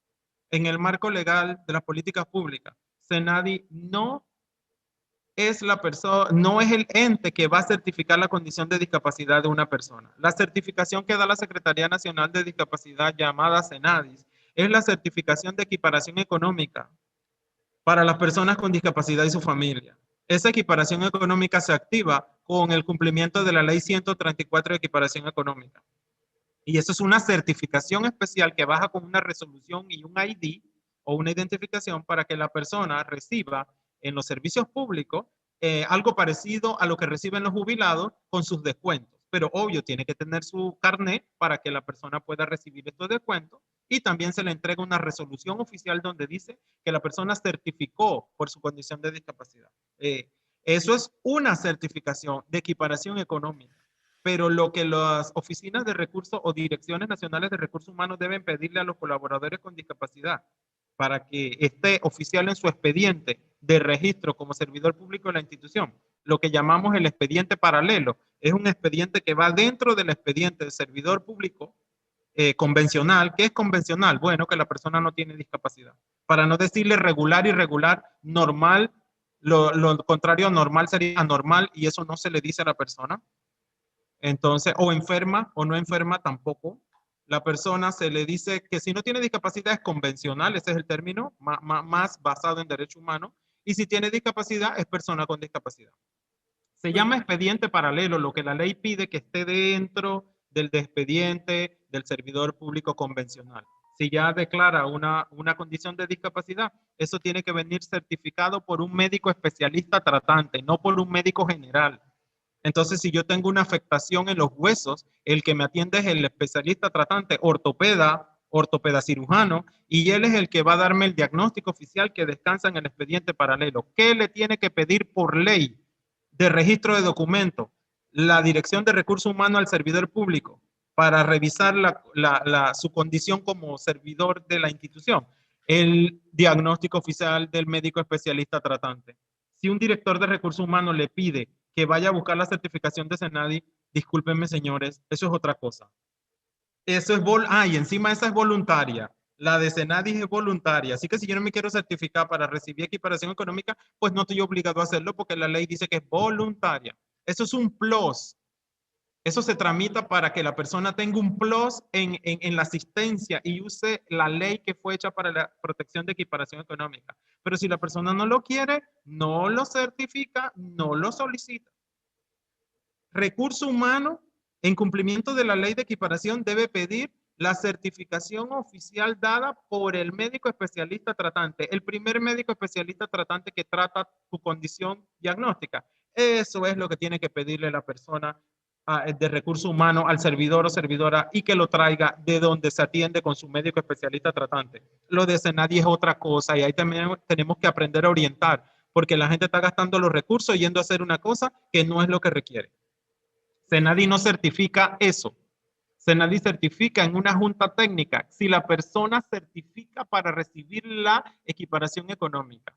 En el marco legal de las políticas públicas, CENADIS no es la persona, no es el ente que va a certificar la condición de discapacidad de una persona. La certificación que da la Secretaría Nacional de Discapacidad, llamada CENADIS, es la certificación de equiparación económica para las personas con discapacidad y su familia. Esa equiparación económica se activa con el cumplimiento de la Ley 134 de equiparación económica. Y eso es una certificación especial que baja con una resolución y un ID o una identificación para que la persona reciba en los servicios públicos algo parecido a lo que reciben los jubilados con sus descuentos. Pero obvio, tiene que tener su carnet para que la persona pueda recibir estos descuentos y también se le entrega una resolución oficial donde dice que la persona certificó por su condición de discapacidad. Eso es una certificación de equiparación económica. Pero lo que las oficinas de recursos o direcciones nacionales de recursos humanos deben pedirle a los colaboradores con discapacidad para que esté oficial en su expediente de registro como servidor público de la institución, lo que llamamos el expediente paralelo, es un expediente que va dentro del expediente de servidor público convencional. ¿Qué es convencional? Bueno, que la persona no tiene discapacidad. Para no decirle regular, irregular, normal, lo contrario a normal sería anormal y eso no se le dice a la persona. Entonces, o enferma o no enferma tampoco. La persona se le dice que si no tiene discapacidad es convencional, ese es el término más basado en derecho humano, y si tiene discapacidad es persona con discapacidad. Se llama expediente paralelo, lo que la ley pide que esté dentro del expediente del servidor público convencional. Si ya declara una condición de discapacidad, eso tiene que venir certificado por un médico especialista tratante, no por un médico general. Entonces, si yo tengo una afectación en los huesos, el que me atiende es el especialista tratante, ortopeda cirujano, y él es el que va a darme el diagnóstico oficial que descansa en el expediente paralelo. ¿Qué le tiene que pedir por ley de registro de documentos? La Dirección de Recursos Humanos al servidor público para revisar su condición como servidor de la institución. El diagnóstico oficial del médico especialista tratante. Si un director de recursos humanos le pide que vaya a buscar la certificación de Senadi, discúlpenme señores, eso es otra cosa. Eso es y encima esa es voluntaria. La de Senadi es voluntaria. Así que si yo no me quiero certificar para recibir equiparación económica, pues no estoy obligado a hacerlo porque la ley dice que es voluntaria. Eso es un plus. Eso se tramita para que la persona tenga un plus en la asistencia y use la ley que fue hecha para la protección de equiparación económica. Pero si la persona no lo quiere, no lo certifica, no lo solicita. Recurso humano, en cumplimiento de la ley de equiparación, debe pedir la certificación oficial dada por el médico especialista tratante, el primer médico especialista tratante que trata tu condición diagnóstica. Eso es lo que tiene que pedirle la persona de recursos humanos al servidor o servidora y que lo traiga de donde se atiende con su médico especialista tratante. Lo de Senadi es otra cosa y ahí también tenemos que aprender a orientar porque la gente está gastando los recursos yendo a hacer una cosa que no es lo que requiere. Senadi no certifica eso. Senadi certifica en una junta técnica si la persona certifica para recibir la equiparación económica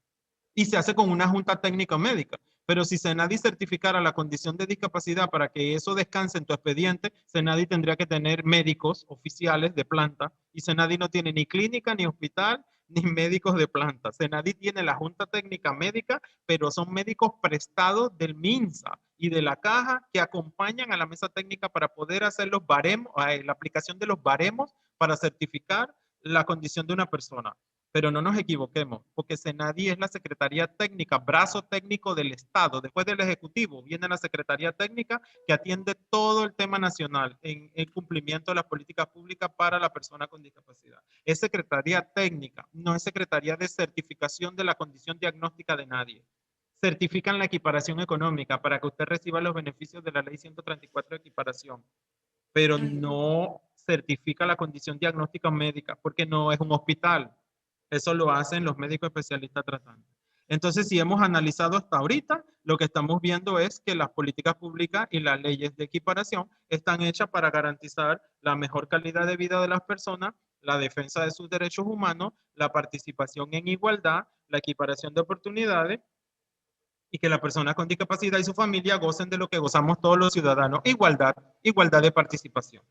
y se hace con una junta técnica médica. Pero si Senadi certificara la condición de discapacidad para que eso descanse en tu expediente, Senadi tendría que tener médicos oficiales de planta y Senadi no tiene ni clínica, ni hospital, ni médicos de planta. Senadi tiene la junta técnica médica, pero son médicos prestados del MINSA y de la caja que acompañan a la mesa técnica para poder hacer los baremos, la aplicación de los baremos para certificar la condición de una persona. Pero no nos equivoquemos, porque Senadi es la Secretaría Técnica, brazo técnico del Estado. Después del Ejecutivo viene la Secretaría Técnica que atiende todo el tema nacional en cumplimiento de las políticas públicas para la persona con discapacidad. Es Secretaría Técnica, no es Secretaría de Certificación de la condición diagnóstica de nadie. Certifican la equiparación económica para que usted reciba los beneficios de la Ley 134 de equiparación, pero no certifica la condición diagnóstica médica porque no es un hospital. Eso lo hacen los médicos especialistas tratantes. Entonces, si hemos analizado hasta ahorita, lo que estamos viendo es que las políticas públicas y las leyes de equiparación están hechas para garantizar la mejor calidad de vida de las personas, la defensa de sus derechos humanos, la participación en igualdad, la equiparación de oportunidades y que la persona con discapacidad y su familia gocen de lo que gozamos todos los ciudadanos, igualdad de participación.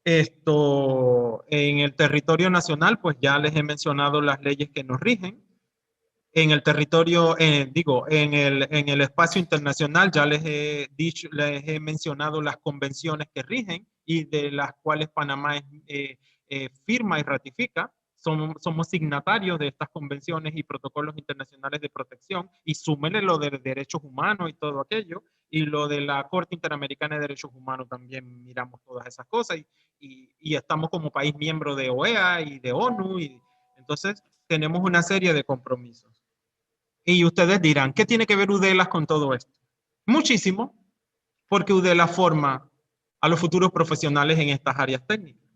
Esto, en el territorio nacional, pues ya les he mencionado las leyes que nos rigen. En el territorio, en el espacio internacional, ya les he mencionado las convenciones que rigen y de las cuales Panamá firma y ratifica. Somos signatarios de estas convenciones y protocolos internacionales de protección y súmenle lo de derechos humanos y todo aquello y lo de la Corte Interamericana de Derechos Humanos también miramos todas esas cosas y estamos como país miembro de OEA y de ONU y entonces tenemos una serie de compromisos. Y ustedes dirán, ¿qué tiene que ver UDELAS con todo esto? Muchísimo, porque UDELAS forma a los futuros profesionales en estas áreas técnicas,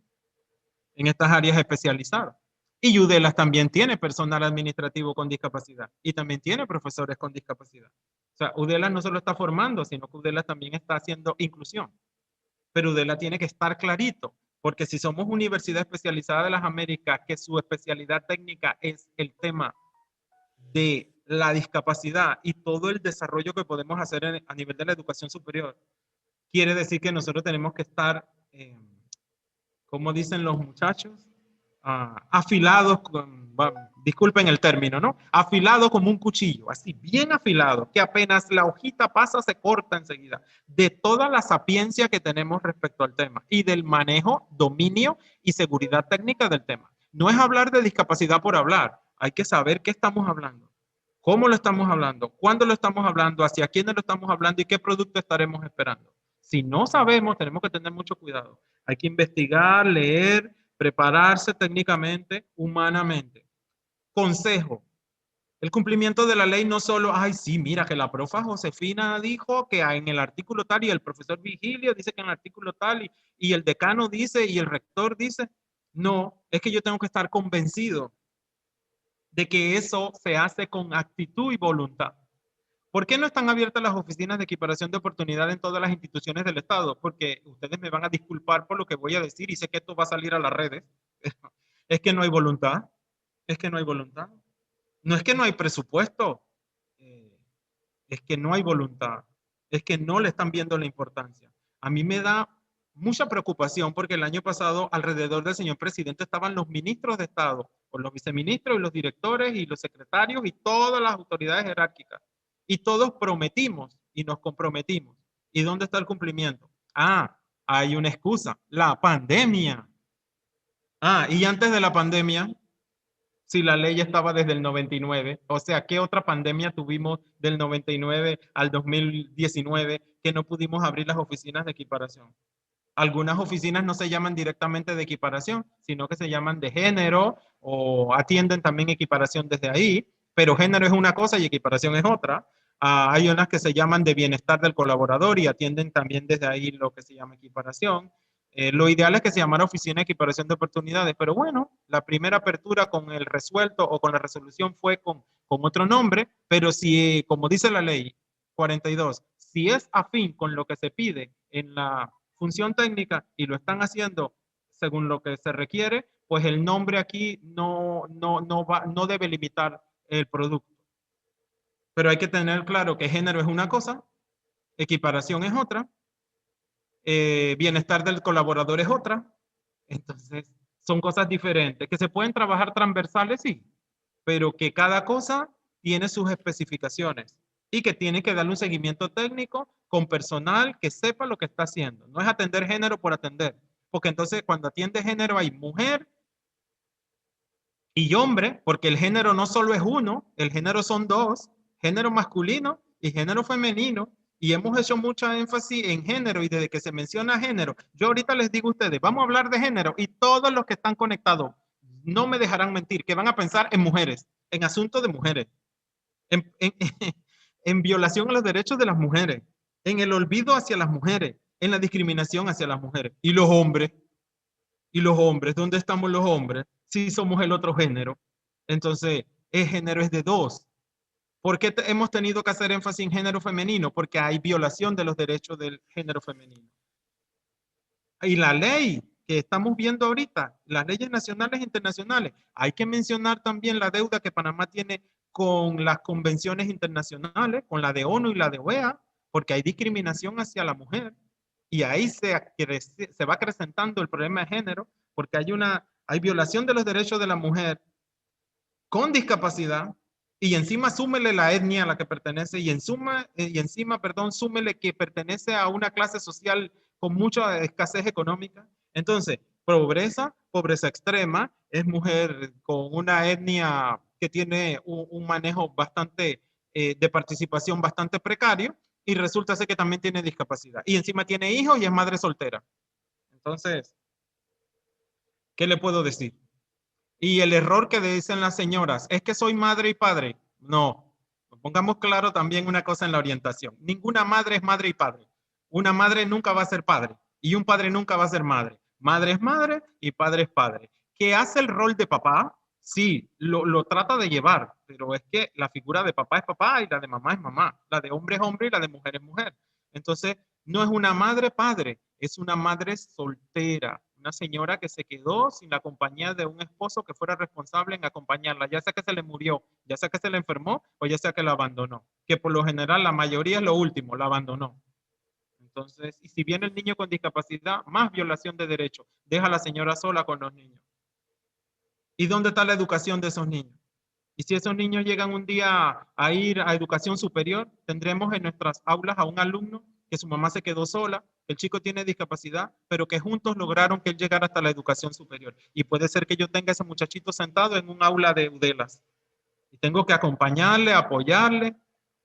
en estas áreas especializadas. Y UDELAS también tiene personal administrativo con discapacidad y también tiene profesores con discapacidad. O sea, UDELAS no solo está formando, sino que UDELAS también está haciendo inclusión. Pero UDELAS tiene que estar clarito, porque si somos Universidad Especializada de las Américas, que su especialidad técnica es el tema de la discapacidad y todo el desarrollo que podemos hacer a nivel de la educación superior, quiere decir que nosotros tenemos que estar, como dicen los muchachos, afilados, disculpen el término, ¿no? Afilado como un cuchillo, así bien afilado, que apenas la hojita pasa se corta enseguida, de toda la sapiencia que tenemos respecto al tema y del manejo, dominio y seguridad técnica del tema. No es hablar de discapacidad por hablar, hay que saber qué estamos hablando, cómo lo estamos hablando, cuándo lo estamos hablando, hacia quiénes lo estamos hablando y qué producto estaremos esperando. Si no sabemos, tenemos que tener mucho cuidado. Hay que investigar, leer, prepararse técnicamente, humanamente. Consejo. El cumplimiento de la ley no solo, ay, sí, mira que la profa Josefina dijo que en el artículo tal y el profesor Vigilio dice que en el artículo tal y el decano dice y el rector dice. No, es que yo tengo que estar convencido de que eso se hace con actitud y voluntad. ¿Por qué no están abiertas las oficinas de equiparación de oportunidad en todas las instituciones del Estado? Porque ustedes me van a disculpar por lo que voy a decir y sé que esto va a salir a las redes. Es que no hay voluntad. Es que no hay voluntad. No es que no hay presupuesto. Es que no hay voluntad. Es que no le están viendo la importancia. A mí me da mucha preocupación porque el año pasado alrededor del señor presidente estaban los ministros de Estado, con los viceministros y los directores y los secretarios y todas las autoridades jerárquicas. Y todos prometimos y nos comprometimos. ¿Y dónde está el cumplimiento? Ah, hay una excusa, la pandemia. Ah, y antes de la pandemia, si la ley estaba desde el 99, o sea, ¿qué otra pandemia tuvimos del 99 al 2019 que no pudimos abrir las oficinas de equiparación? Algunas oficinas no se llaman directamente de equiparación, sino que se llaman de género o atienden también equiparación desde ahí, pero género es una cosa y equiparación es otra. Hay unas que se llaman de bienestar del colaborador y atienden también desde ahí lo que se llama equiparación. Lo ideal es que se llamara oficina de equiparación de oportunidades, pero bueno, la primera apertura con el resuelto o con la resolución fue con otro nombre, pero si, como dice la ley 42, si es afín con lo que se pide en la función técnica y lo están haciendo según lo que se requiere, pues el nombre aquí no debe limitar el producto. Pero hay que tener claro que género es una cosa, equiparación es otra, bienestar del colaborador es otra. Entonces, son cosas diferentes que se pueden trabajar transversales, sí, pero que cada cosa tiene sus especificaciones y que tiene que darle un seguimiento técnico con personal que sepa lo que está haciendo. No es atender género por atender, porque entonces cuando atiende género hay mujer y hombre, porque el género no solo es uno, el género son dos, género masculino y género femenino, y hemos hecho mucha énfasis en género y desde que se menciona género, yo ahorita les digo a ustedes, vamos a hablar de género y todos los que están conectados no me dejarán mentir, que van a pensar en mujeres, en asuntos de mujeres, en, en, en violación a los derechos de las mujeres, en el olvido hacia las mujeres, en la discriminación hacia las mujeres. Y los hombres, ¿dónde estamos los hombres? Si somos el otro género. Entonces, el género es de dos. ¿Por qué hemos tenido que hacer énfasis en género femenino? Porque hay violación de los derechos del género femenino. Y la ley que estamos viendo ahorita, las leyes nacionales e internacionales, hay que mencionar también la deuda que Panamá tiene con las convenciones internacionales, con la de ONU y la de OEA, porque hay discriminación hacia la mujer. Y ahí se va acrecentando el problema de género, porque hay violación de los derechos de la mujer con discapacidad y encima súmele la etnia a la que pertenece y encima, perdón, súmele que pertenece a una clase social con mucha escasez económica. Entonces, pobreza extrema, es mujer con una etnia que tiene un manejo bastante de participación bastante precario y resulta ser que también tiene discapacidad. Y encima tiene hijos y es madre soltera. Entonces, ¿qué le puedo decir? Y el error que dicen las señoras es que soy madre y padre. No, pongamos claro también una cosa en la orientación. Ninguna madre es madre y padre. Una madre nunca va a ser padre y un padre nunca va a ser madre. Madre es madre y padre es padre. ¿Qué hace el rol de papá? Sí, lo trata de llevar, pero es que la figura de papá es papá y la de mamá es mamá. La de hombre es hombre y la de mujer es mujer. Entonces, no es una madre padre, es una madre soltera, una señora que se quedó sin la compañía de un esposo que fuera responsable en acompañarla, ya sea que se le murió, ya sea que se le enfermó o ya sea que la abandonó, que por lo general la mayoría es lo último, la abandonó. Entonces, y si viene el niño con discapacidad, más violación de derechos, deja a la señora sola con los niños. ¿Y dónde está la educación de esos niños? Y si esos niños llegan un día a ir a educación superior, tendremos en nuestras aulas a un alumno que su mamá se quedó sola, el chico tiene discapacidad, pero que juntos lograron que él llegara hasta la educación superior. Y puede ser que yo tenga a ese muchachito sentado en un aula de UDELAS. Y tengo que acompañarle, apoyarle,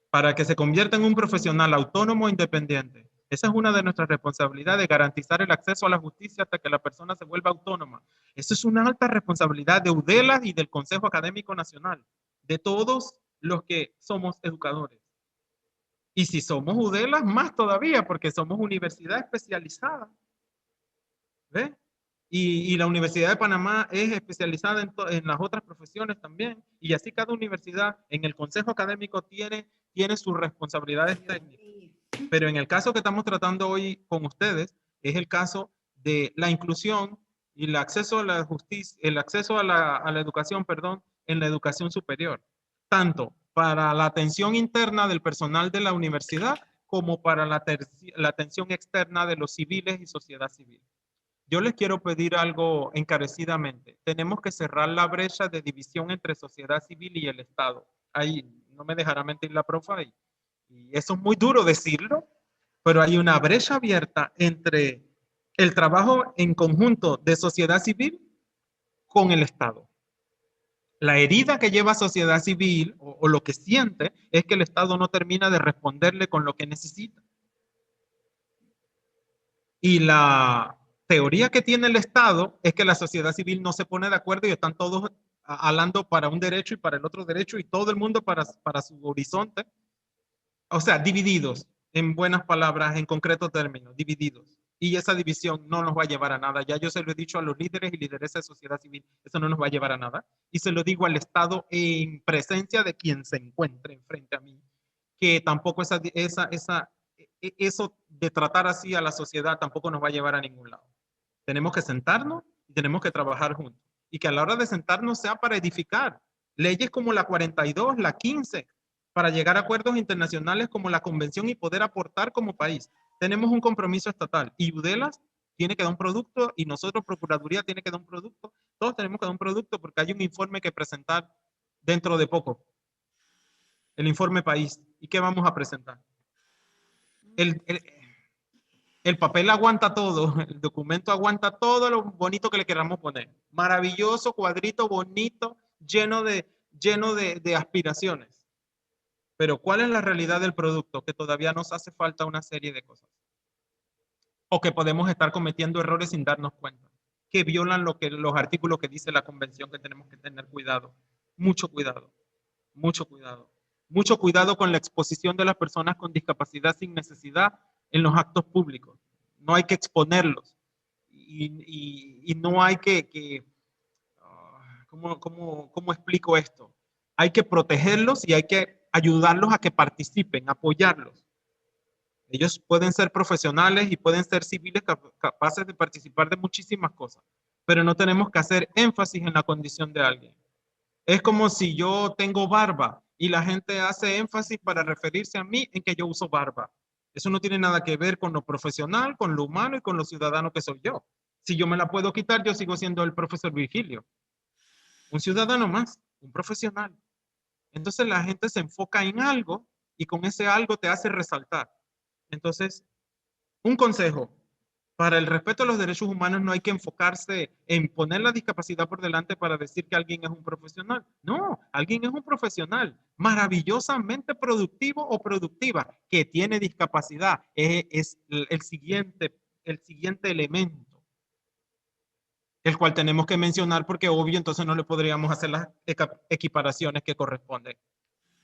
para que se convierta en un profesional autónomo e independiente. Esa es una de nuestras responsabilidades, garantizar el acceso a la justicia hasta que la persona se vuelva autónoma. Eso es una alta responsabilidad de UDELAS y del Consejo Académico Nacional, de todos los que somos educadores. Y si somos UDELAS, más todavía, porque somos universidad especializada. ¿Ves? Y la Universidad de Panamá es especializada en las otras profesiones también. Y así cada universidad en el Consejo Académico tiene sus responsabilidades técnicas. Pero en el caso que estamos tratando hoy con ustedes, es el caso de la inclusión y el acceso a la justicia, el acceso a la educación, perdón, en la educación superior. Tanto para la atención interna del personal de la universidad como para la atención externa de los civiles y sociedad civil. Yo les quiero pedir algo encarecidamente. Tenemos que cerrar la brecha de división entre sociedad civil y el Estado. Ahí no me dejará mentir la profa. Y eso es muy duro decirlo, pero hay una brecha abierta entre el trabajo en conjunto de sociedad civil con el Estado. La herida que lleva sociedad civil o lo que siente es que el Estado no termina de responderle con lo que necesita. Y la teoría que tiene el Estado es que la sociedad civil no se pone de acuerdo y están todos hablando para un derecho y para el otro derecho y todo el mundo para su horizonte. O sea, divididos, en buenas palabras, en concreto términos, divididos. Y esa división no nos va a llevar a nada. Ya yo se lo he dicho a los líderes y lideresas de sociedad civil, eso no nos va a llevar a nada. Y se lo digo al Estado en presencia de quien se encuentre enfrente a mí, que tampoco eso de tratar así a la sociedad tampoco nos va a llevar a ningún lado. Tenemos que sentarnos y tenemos que trabajar juntos. Y que a la hora de sentarnos sea para edificar. Leyes como la 42, la 15, para llegar a acuerdos internacionales como la Convención y poder aportar como país. Tenemos un compromiso estatal y UDELAS tiene que dar un producto y nosotros, Procuraduría, tiene que dar un producto. Todos tenemos que dar un producto porque hay un informe que presentar dentro de poco. El informe país. ¿Y qué vamos a presentar? El papel aguanta todo, el documento aguanta todo lo bonito que le queramos poner. Maravilloso, cuadrito, bonito, lleno de aspiraciones. Pero ¿cuál es la realidad del producto? Que todavía nos hace falta una serie de cosas. O que podemos estar cometiendo errores sin darnos cuenta. Que violan los artículos que dice la convención, que tenemos que tener cuidado. Mucho cuidado. Mucho cuidado. Mucho cuidado con la exposición de las personas con discapacidad sin necesidad en los actos públicos. No hay que exponerlos. Y no hay ¿cómo explico esto? Hay que protegerlos y hay que ayudarlos a que participen, apoyarlos. Ellos pueden ser profesionales y pueden ser civiles capaces de participar de muchísimas cosas, pero no tenemos que hacer énfasis en la condición de alguien. Es como si yo tengo barba y la gente hace énfasis para referirse a mí en que yo uso barba. Eso no tiene nada que ver con lo profesional, con lo humano y con lo ciudadano que soy yo. Si yo me la puedo quitar, yo sigo siendo el profesor Virgilio. Un ciudadano más, un profesional. Entonces la gente se enfoca en algo y con ese algo te hace resaltar. Entonces, un consejo. Para el respeto a los derechos humanos no hay que enfocarse en poner la discapacidad por delante para decir que alguien es un profesional. No, alguien es un profesional maravillosamente productivo o productiva que tiene discapacidad. Es el siguiente elemento, el cual tenemos que mencionar porque obvio entonces no le podríamos hacer las equiparaciones que corresponden.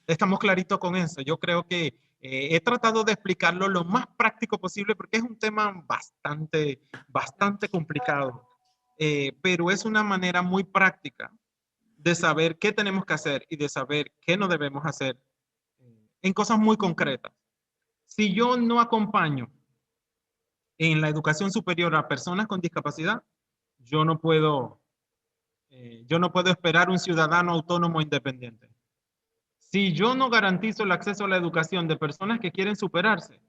Estamos claritos con eso. Yo creo que he tratado de explicarlo lo más práctico posible porque es un tema bastante complicado, pero es una manera muy práctica de saber qué tenemos que hacer y de saber qué no debemos hacer en cosas muy concretas. Si yo no acompaño en la educación superior a personas con discapacidad, yo no puedo esperar un ciudadano autónomo independiente. Si yo no garantizo el acceso a la educación de personas que quieren superarse,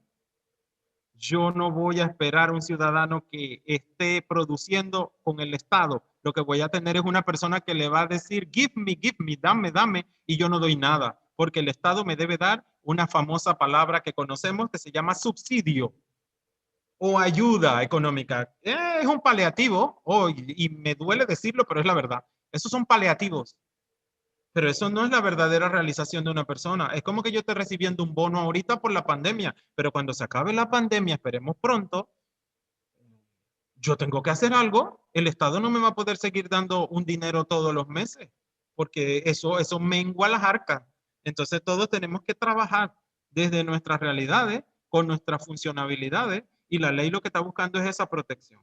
Yo no voy a esperar a un ciudadano que esté produciendo con el Estado. Lo que voy a tener es una persona que le va a decir, give me, dame, dame, y yo no doy nada, porque el Estado me debe dar una famosa palabra que conocemos que se llama subsidio o ayuda económica. Es un paliativo, y me duele decirlo, pero es la verdad. Esos son paliativos. Pero eso no es la verdadera realización de una persona. Es como que yo esté recibiendo un bono ahorita por la pandemia, pero cuando se acabe la pandemia, esperemos pronto, yo tengo que hacer algo. El Estado no me va a poder seguir dando un dinero todos los meses, porque eso mengua las arcas. Entonces todos tenemos que trabajar desde nuestras realidades, con nuestras funcionalidades, y la ley lo que está buscando es esa protección.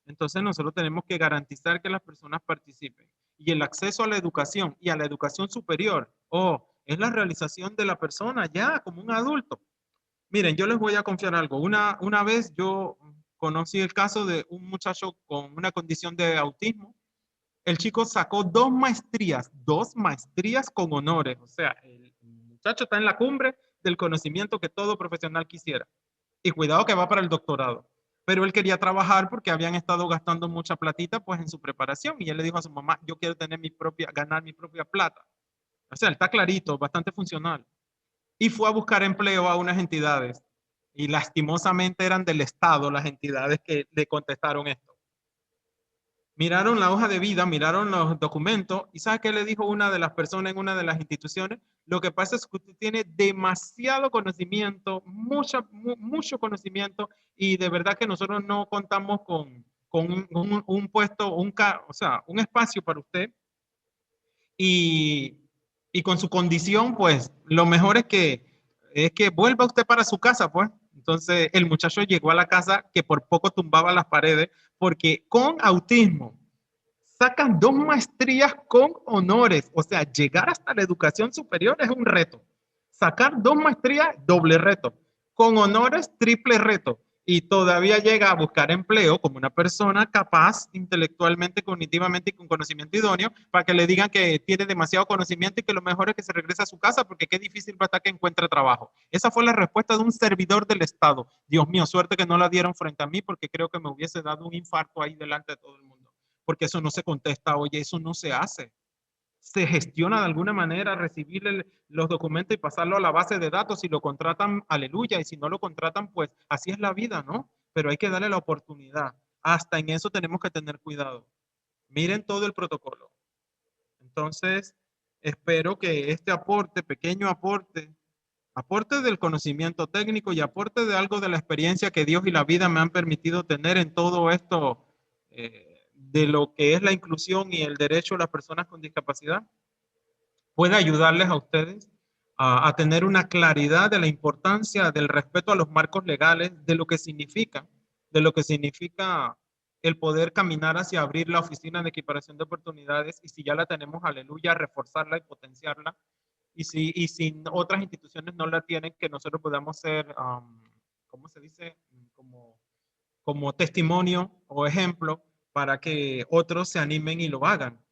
Entonces nosotros tenemos que garantizar que las personas participen. Y el acceso a la educación y a la educación superior, es la realización de la persona ya como un adulto. Miren, yo les voy a confiar algo. Una vez yo conocí el caso de un muchacho con una condición de autismo. El chico sacó dos maestrías con honores. O sea, el muchacho está en la cumbre del conocimiento que todo profesional quisiera. Y cuidado que va para el doctorado. Pero él quería trabajar porque habían estado gastando mucha platita pues en su preparación. Y él le dijo a su mamá, yo quiero tener ganar mi propia plata. O sea, él está clarito, bastante funcional. Y fue a buscar empleo a unas entidades. Y lastimosamente eran del Estado las entidades que le contestaron esto. Miraron la hoja de vida, miraron los documentos, y ¿sabe qué le dijo una de las personas en una de las instituciones? Lo que pasa es que usted tiene demasiado conocimiento, mucho conocimiento, y de verdad que nosotros no contamos con un puesto, o sea, un espacio para usted, y, y con su condición, pues lo mejor es que vuelva usted para su casa, pues. Entonces el muchacho llegó a la casa que por poco tumbaba las paredes, porque con autismo sacan dos maestrías con honores. O sea, llegar hasta la educación superior es un reto. Sacar dos maestrías, doble reto. Con honores, triple reto. Y todavía llega a buscar empleo como una persona capaz intelectualmente, cognitivamente y con conocimiento idóneo para que le digan que tiene demasiado conocimiento y que lo mejor es que se regrese a su casa porque qué difícil va a estar que encuentre trabajo. Esa fue la respuesta de un servidor del Estado. Dios mío, suerte que no la dieron frente a mí porque creo que me hubiese dado un infarto ahí delante de todo el mundo. Porque eso no se contesta, oye, eso no se hace. Se gestiona de alguna manera recibir los documentos y pasarlo a la base de datos. Si lo contratan, aleluya, y si no lo contratan, pues así es la vida, ¿no? Pero hay que darle la oportunidad. Hasta en eso tenemos que tener cuidado. Miren todo el protocolo. Entonces, espero que este aporte, pequeño aporte, aporte del conocimiento técnico y aporte de algo de la experiencia que Dios y la vida me han permitido tener en todo esto, de lo que es la inclusión y el derecho de las personas con discapacidad, puede ayudarles a ustedes a tener una claridad de la importancia del respeto a los marcos legales, de lo que significa el poder caminar hacia abrir la oficina de equiparación de oportunidades, y si ya la tenemos, aleluya, reforzarla y potenciarla, y si otras instituciones no la tienen, que nosotros podamos ser, ¿cómo se dice? Como testimonio o ejemplo para que otros se animen y lo hagan.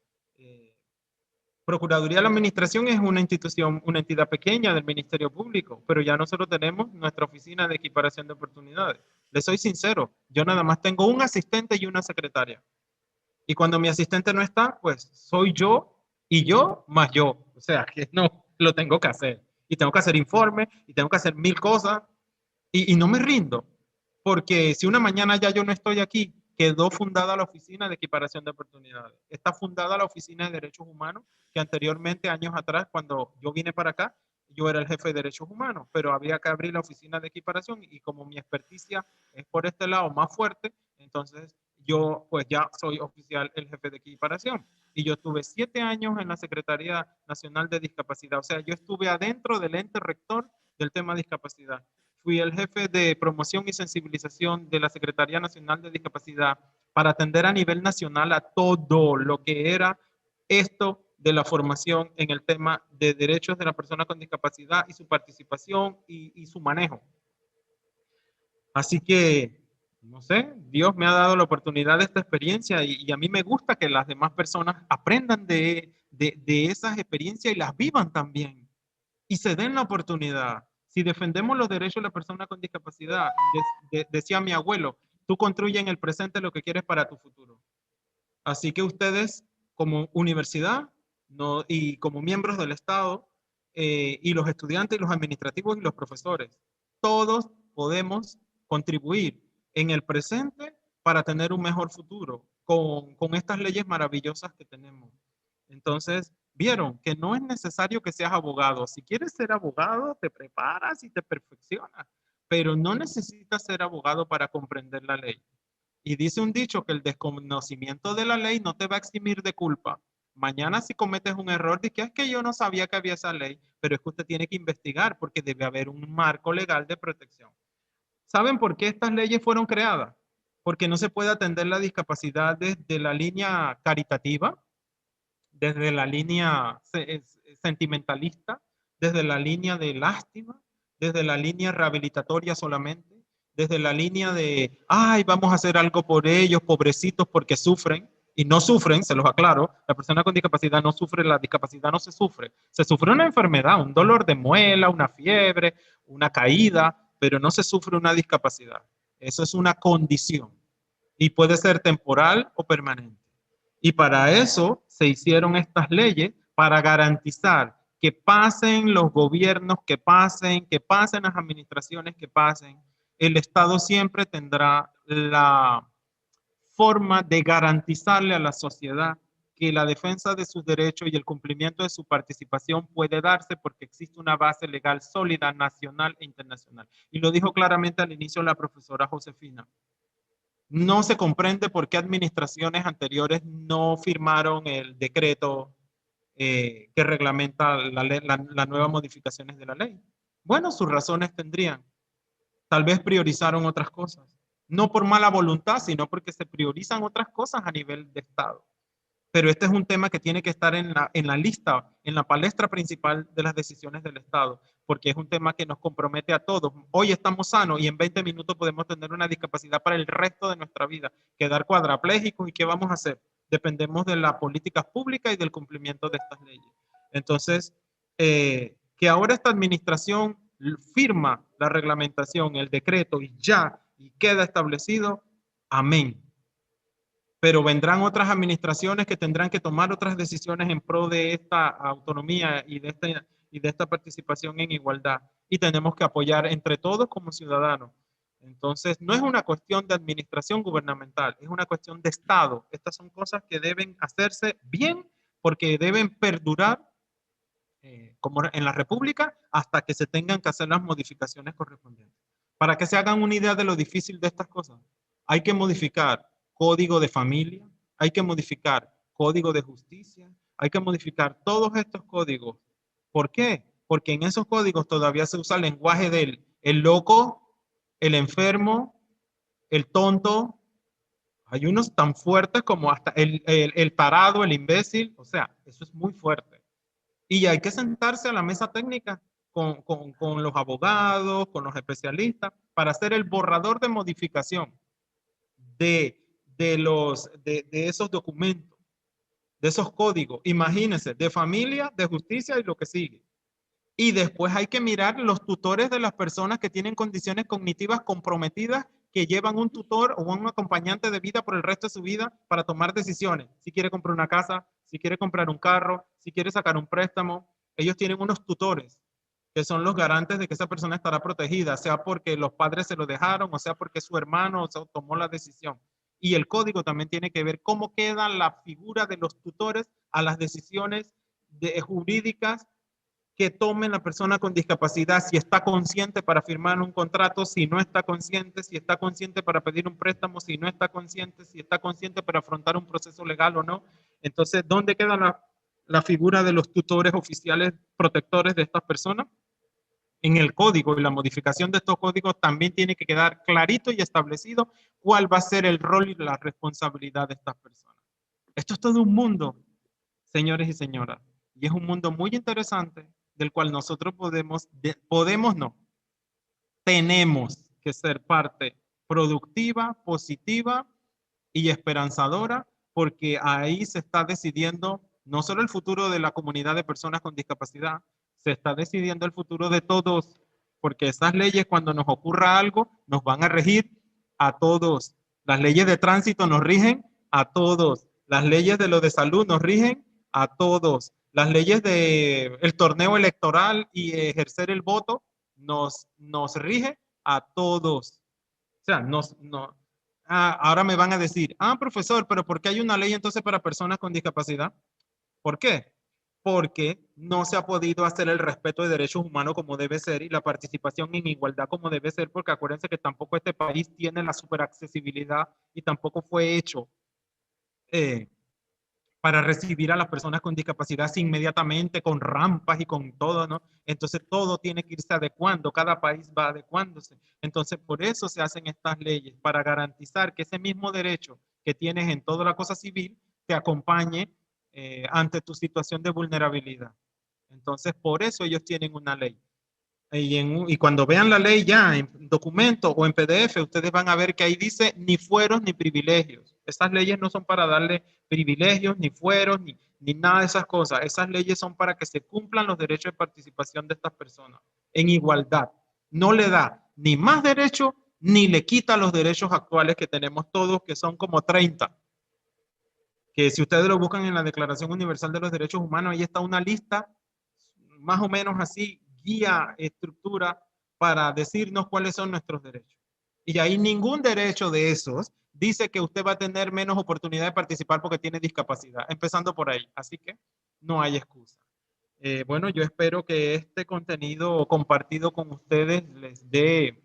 Procuraduría de la Administración es una institución, una entidad pequeña del Ministerio Público, pero ya nosotros tenemos nuestra oficina de equiparación de oportunidades. Les soy sincero, yo nada más tengo un asistente y una secretaria. Y cuando mi asistente no está, pues soy yo y yo más yo. O sea, que no, lo tengo que hacer. Y tengo que hacer informes y tengo que hacer mil cosas y no me rindo. Porque si una mañana ya yo no estoy aquí, quedó fundada la Oficina de Equiparación de Oportunidades. Está fundada la Oficina de Derechos Humanos, que anteriormente, años atrás, cuando yo vine para acá, yo era el jefe de Derechos Humanos, pero había que abrir la Oficina de Equiparación y como mi experticia es por este lado más fuerte, entonces yo pues ya soy oficial el jefe de Equiparación. Y yo estuve 7 años en la Secretaría Nacional de Discapacidad. O sea, yo estuve adentro del ente rector del tema de discapacidad. Fui el jefe de promoción y sensibilización de la Secretaría Nacional de Discapacidad para atender a nivel nacional a todo lo que era esto de la formación en el tema de derechos de la persona con discapacidad y su participación y su manejo. Así que, no sé, Dios me ha dado la oportunidad de esta experiencia y a mí me gusta que las demás personas aprendan de esas experiencias y las vivan también y se den la oportunidad. Si defendemos los derechos de la persona con discapacidad, decía mi abuelo, tú construyes en el presente lo que quieres para tu futuro. Así que ustedes, como universidad y como miembros del Estado, y los estudiantes, y los administrativos y los profesores, todos podemos contribuir en el presente para tener un mejor futuro con estas leyes maravillosas que tenemos. Entonces, vieron que no es necesario que seas abogado. Si quieres ser abogado, te preparas y te perfeccionas, pero no necesitas ser abogado para comprender la ley. Y dice un dicho que el desconocimiento de la ley no te va a eximir de culpa. Mañana si cometes un error, di que es que yo no sabía que había esa ley, pero es que usted tiene que investigar porque debe haber un marco legal de protección. ¿Saben por qué estas leyes fueron creadas? Porque no se puede atender la discapacidad desde la línea caritativa, desde la línea sentimentalista, desde la línea de lástima, desde la línea rehabilitatoria solamente, desde la línea de, ay, vamos a hacer algo por ellos, pobrecitos, porque sufren, y no sufren, se los aclaro, la persona con discapacidad no sufre, la discapacidad no se sufre una enfermedad, un dolor de muela, una fiebre, una caída, pero no se sufre una discapacidad. Eso es una condición y puede ser temporal o permanente. Y para eso se hicieron estas leyes, para garantizar que pasen los gobiernos, que pasen las administraciones, que pasen. El Estado siempre tendrá la forma de garantizarle a la sociedad que la defensa de sus derechos y el cumplimiento de su participación puede darse porque existe una base legal sólida, nacional e internacional. Y lo dijo claramente al inicio la profesora Josefina. No se comprende por qué administraciones anteriores no firmaron el decreto que reglamenta las nuevas modificaciones de la ley. Bueno, sus razones tendrían. Tal vez priorizaron otras cosas. No por mala voluntad, sino porque se priorizan otras cosas a nivel de Estado. Pero este es un tema que tiene que estar en la lista, en la palestra principal de las decisiones del Estado, porque es un tema que nos compromete a todos. Hoy estamos sanos y en 20 minutos podemos tener una discapacidad para el resto de nuestra vida, quedar cuadraplégicos. ¿Y qué vamos a hacer? Dependemos de las políticas públicas y del cumplimiento de estas leyes. Entonces, que ahora esta administración firma la reglamentación, el decreto y queda establecido, amén. Pero vendrán otras administraciones que tendrán que tomar otras decisiones en pro de esta autonomía y de esta participación en igualdad. Y tenemos que apoyar entre todos como ciudadanos. Entonces, no es una cuestión de administración gubernamental, es una cuestión de Estado. Estas son cosas que deben hacerse bien porque deben perdurar como en la República hasta que se tengan que hacer las modificaciones correspondientes. Para que se hagan una idea de lo difícil de estas cosas, hay que modificar código de familia, hay que modificar código de justicia, hay que modificar todos estos códigos. ¿Por qué? Porque en esos códigos todavía se usa el lenguaje del el loco, el enfermo, el tonto. Hay unos tan fuertes como hasta el tarado, el imbécil. O sea, eso es muy fuerte. Y hay que sentarse a la mesa técnica con los abogados, con los especialistas, para hacer el borrador de modificación de esos documentos, de esos códigos. Imagínense, de familia, de justicia y lo que sigue. Y después hay que mirar los tutores de las personas que tienen condiciones cognitivas comprometidas, que llevan un tutor o un acompañante de vida por el resto de su vida para tomar decisiones. Si quiere comprar una casa, si quiere comprar un carro, si quiere sacar un préstamo, ellos tienen unos tutores que son los garantes de que esa persona estará protegida, sea porque los padres se lo dejaron, o sea porque su hermano tomó la decisión. Y el código también tiene que ver cómo queda la figura de los tutores a las decisiones jurídicas que tome la persona con discapacidad, si está consciente para firmar un contrato, si no está consciente, si está consciente para pedir un préstamo, si no está consciente, si está consciente para afrontar un proceso legal o no. Entonces, ¿dónde queda la figura de los tutores oficiales protectores de estas personas? En el código, y la modificación de estos códigos también tiene que quedar clarito y establecido cuál va a ser el rol y la responsabilidad de estas personas. Esto es todo un mundo, señores y señoras, y es un mundo muy interesante del cual nosotros tenemos que ser parte productiva, positiva y esperanzadora, porque ahí se está decidiendo no solo el futuro de la comunidad de personas con discapacidad, se está decidiendo el futuro de todos, porque esas leyes cuando nos ocurra algo nos van a regir a todos. Las leyes de tránsito nos rigen a todos. Las leyes de lo de salud nos rigen a todos. Las leyes del torneo electoral y ejercer el voto nos rige a todos. O sea, ahora me van a decir, profesor, pero ¿por qué hay una ley entonces para personas con discapacidad? ¿Por qué? Porque no se ha podido hacer el respeto de derechos humanos como debe ser y la participación en igualdad como debe ser, porque acuérdense que tampoco este país tiene la superaccesibilidad y tampoco fue hecho para recibir a las personas con discapacidad inmediatamente, con rampas y con todo, ¿no? Entonces todo tiene que irse adecuando, cada país va adecuándose. Entonces por eso se hacen estas leyes, para garantizar que ese mismo derecho que tienes en toda la cosa civil te acompañe ante tu situación de vulnerabilidad. Entonces por eso ellos tienen una ley. Y cuando vean la ley ya en documento o en PDF, ustedes van a ver que ahí dice ni fueros ni privilegios. Esas leyes no son para darle privilegios, ni fueros, ni nada de esas cosas. Esas leyes son para que se cumplan los derechos de participación de estas personas en igualdad. No le da ni más derechos ni le quita los derechos actuales que tenemos todos, que son como 30. Que si ustedes lo buscan en la Declaración Universal de los Derechos Humanos, ahí está una lista más o menos así, guía, estructura para decirnos cuáles son nuestros derechos. Y ahí ningún derecho de esos dice que usted va a tener menos oportunidad de participar porque tiene discapacidad, empezando por ahí. Así que no hay excusa. Bueno, yo espero que este contenido compartido con ustedes les dé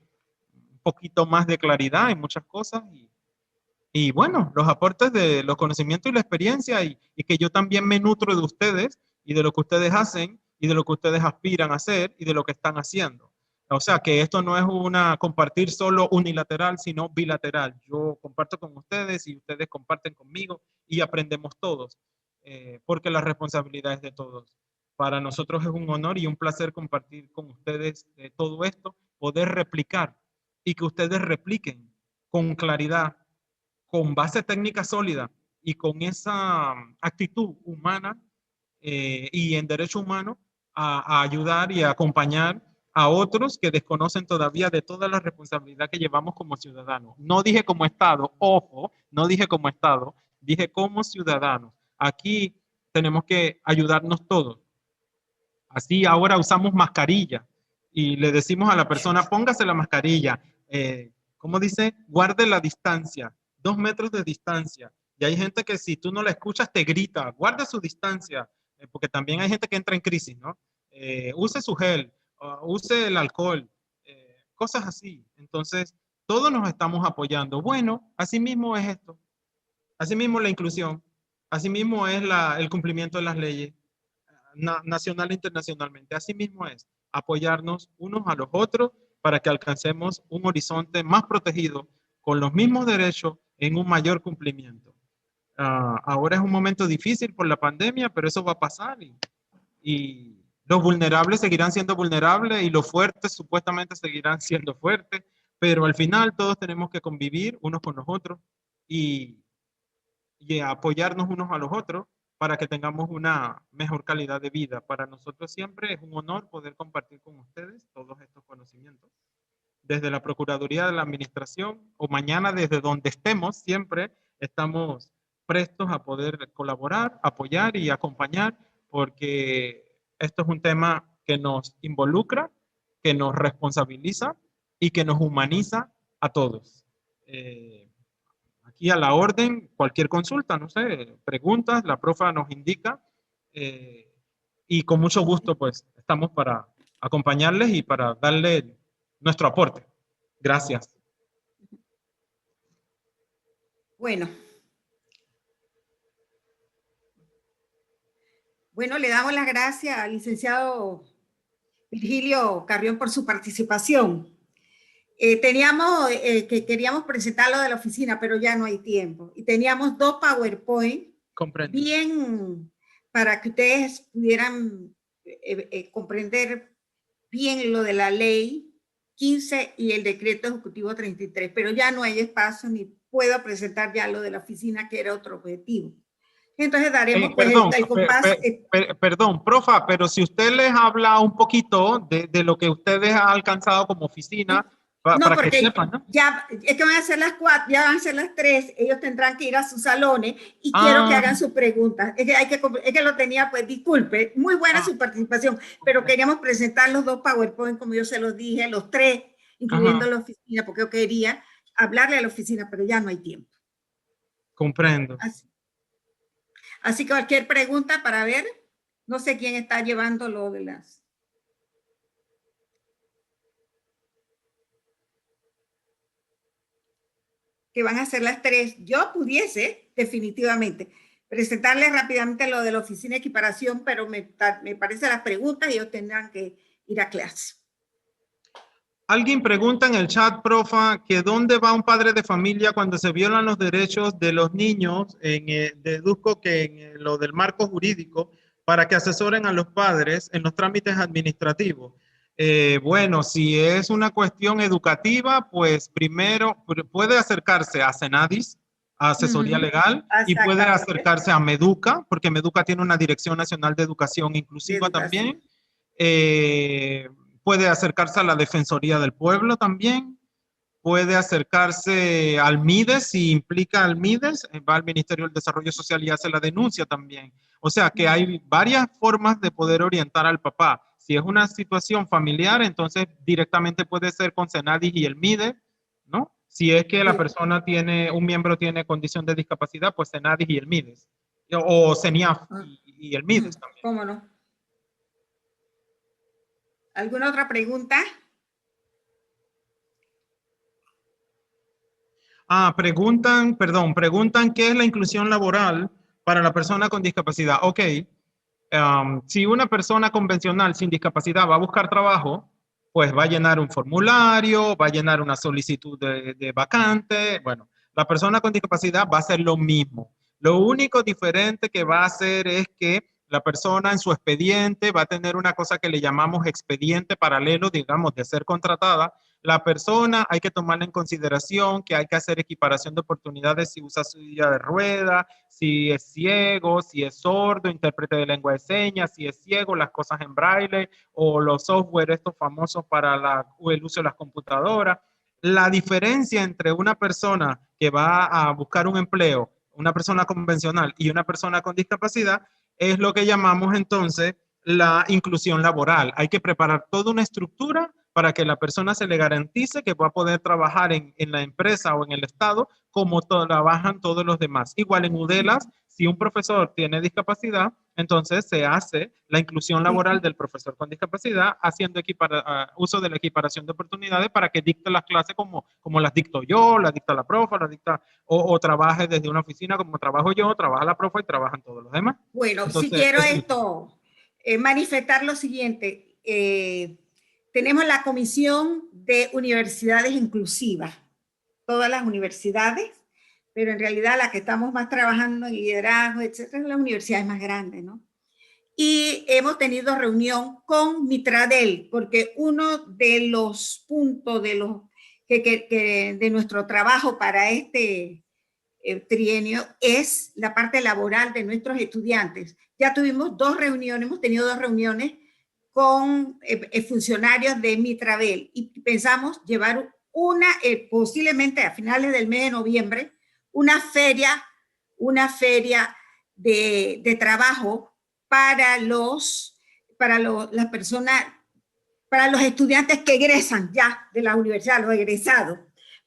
un poquito más de claridad en muchas cosas y bueno, los aportes de los conocimientos y la experiencia y que yo también me nutro de ustedes y de lo que ustedes hacen y de lo que ustedes aspiran a hacer y de lo que están haciendo. O sea, que esto no es una compartir solo unilateral, sino bilateral. Yo comparto con ustedes y ustedes comparten conmigo y aprendemos todos, porque la responsabilidad es de todos. Para nosotros es un honor y un placer compartir con ustedes todo esto, poder replicar y que ustedes repliquen con claridad, con base técnica sólida y con esa actitud humana y en derecho humano a ayudar y a acompañar a otros que desconocen todavía de toda la responsabilidad que llevamos como ciudadanos. No dije como Estado, ojo, no dije como Estado, dije como ciudadanos. Aquí tenemos que ayudarnos todos. Así ahora usamos mascarilla y le decimos a la persona, póngase la mascarilla. ¿Cómo dice? Guarde la distancia, 2 metros de distancia. Y hay gente que si tú no la escuchas te grita, guarde su distancia, porque también hay gente que entra en crisis, ¿no? Use su gel, use el alcohol, cosas así. Entonces, todos nos estamos apoyando. Bueno, así mismo es esto. Así mismo la inclusión. Así mismo es el cumplimiento de las leyes nacional e internacionalmente. Así mismo es apoyarnos unos a los otros para que alcancemos un horizonte más protegido, con los mismos derechos, en un mayor cumplimiento. Ahora es un momento difícil por la pandemia, pero eso va a pasar y los vulnerables seguirán siendo vulnerables y los fuertes supuestamente seguirán siendo fuertes, pero al final todos tenemos que convivir unos con los otros y apoyarnos unos a los otros para que tengamos una mejor calidad de vida. Para nosotros siempre es un honor poder compartir con ustedes todos estos conocimientos. Desde la Procuraduría de la Administración o mañana desde donde estemos, siempre estamos prestos a poder colaborar, apoyar y acompañar, porque esto es un tema que nos involucra, que nos responsabiliza y que nos humaniza a todos. Aquí a la orden, cualquier consulta, no sé, preguntas, la profa nos indica y con mucho gusto pues estamos para acompañarles y para darle nuestro aporte. Gracias. Bueno. Bueno, le damos las gracias al licenciado Virgilio Carrión por su participación. Teníamos que queríamos presentar lo de la oficina, pero ya no hay tiempo. Y teníamos 2 PowerPoint. Comprendo. Bien, para que ustedes pudieran comprender bien lo de la ley 15 y el decreto ejecutivo 33, pero ya no hay espacio ni puedo presentar ya lo de la oficina, que era otro objetivo. Entonces daremos pues el compás. Perdón, profa, pero si usted les habla un poquito de lo que ustedes han alcanzado como oficina, No, para porque que sepan, ¿no? ya es que van a ser las 4, ya van a ser las 3, ellos tendrán que ir a sus salones y quiero que Ah, hagan sus preguntas. Es que lo tenía, pues disculpe, muy buena su participación, pero queríamos presentar los 2 PowerPoint, como yo se los dije, los 3, incluyendo ajá, la oficina, porque yo quería hablarle a la oficina, pero ya no hay tiempo. comprendo. Así que cualquier pregunta para ver, no sé quién está llevando lo de las... que van a ser las 3. Yo pudiese, definitivamente, presentarles rápidamente lo de la oficina de equiparación, pero me parece las preguntas y ellos tendrán que ir a clase. Alguien pregunta en el chat, profa, que dónde va un padre de familia cuando se violan los derechos de los niños, deduzco que en lo del marco jurídico, para que asesoren a los padres en los trámites administrativos. Bueno, si es una cuestión educativa, pues primero puede acercarse a Senadis, a asesoría legal, y puede acercarse a Meduca, porque Meduca tiene una Dirección Nacional de Educación Inclusiva también. Puede acercarse a la Defensoría del Pueblo también. Puede acercarse al MIDES, si implica al MIDES, va al Ministerio del Desarrollo Social y hace la denuncia también. O sea que hay varias formas de poder orientar al papá. Si es una situación familiar, entonces directamente puede ser con Senadis y el MIDES, ¿no? Si es que la persona tiene, un miembro tiene condición de discapacidad, pues Senadis y el MIDES. O CENIAF y el MIDES también. ¿Cómo no? ¿Alguna otra pregunta? Preguntan qué es la inclusión laboral para la persona con discapacidad. Ok, si una persona convencional sin discapacidad va a buscar trabajo, pues va a llenar un formulario, va a llenar una solicitud de vacante. Bueno, la persona con discapacidad va a hacer lo mismo. Lo único diferente que va a hacer es que la persona en su expediente va a tener una cosa que le llamamos expediente paralelo, digamos, de ser contratada. La persona hay que tomarla en consideración que hay que hacer equiparación de oportunidades si usa silla de rueda, si es ciego, si es sordo, intérprete de lengua de señas, si es ciego, las cosas en braille o los software estos famosos para el uso de las computadoras. La diferencia entre una persona que va a buscar un empleo, una persona convencional y una persona con discapacidad es lo que llamamos entonces la inclusión laboral. Hay que preparar toda una estructura para que la persona se le garantice que va a poder trabajar en la empresa o en el Estado como trabajan todos los demás. Igual en UDELAS, si un profesor tiene discapacidad, entonces se hace la inclusión laboral del profesor con discapacidad haciendo uso de la equiparación de oportunidades para que dicte las clases como las dicto yo, las dicta la profa, o trabaje desde una oficina como trabajo yo, trabaja la profa y trabajan todos los demás. Bueno, entonces, si quiero manifestar lo siguiente. Tenemos la Comisión de Universidades Inclusivas, todas las universidades, pero en realidad la que estamos más trabajando en liderazgo, etcétera, es las universidades más grandes, ¿no? Y hemos tenido reunión con Mitradel, porque uno de los puntos de nuestro trabajo para este trienio es la parte laboral de nuestros estudiantes. Ya tuvimos 2 reuniones, hemos tenido 2 reuniones con funcionarios de Mitradel y pensamos llevar posiblemente a finales del mes de noviembre, una feria de trabajo para las personas, para los estudiantes que egresan ya de la universidad, los egresados,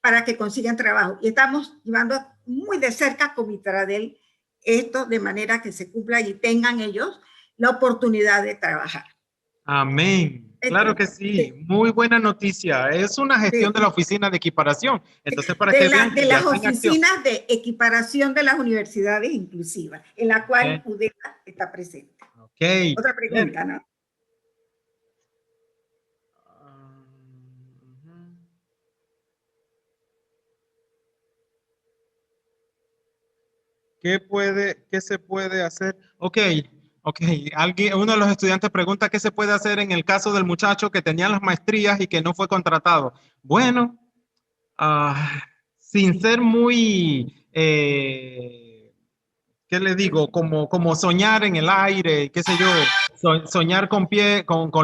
para que consigan trabajo. Y estamos llevando muy de cerca con Mitradel esto de manera que se cumpla y tengan ellos la oportunidad de trabajar. Amén. Claro que sí. Muy buena noticia. Es una gestión de la oficina de equiparación. Entonces, para que vean de las oficinas de equiparación de las universidades inclusivas, en la cual UDELA está presente. Okay. Otra pregunta, ¿no? ¿Qué se puede hacer? Ok. Uno de los estudiantes pregunta qué se puede hacer en el caso del muchacho que tenía las maestrías y que no fue contratado. Bueno, sin ser muy, ¿qué ¿qué le digo? Como soñar en el aire, qué sé yo, soñar con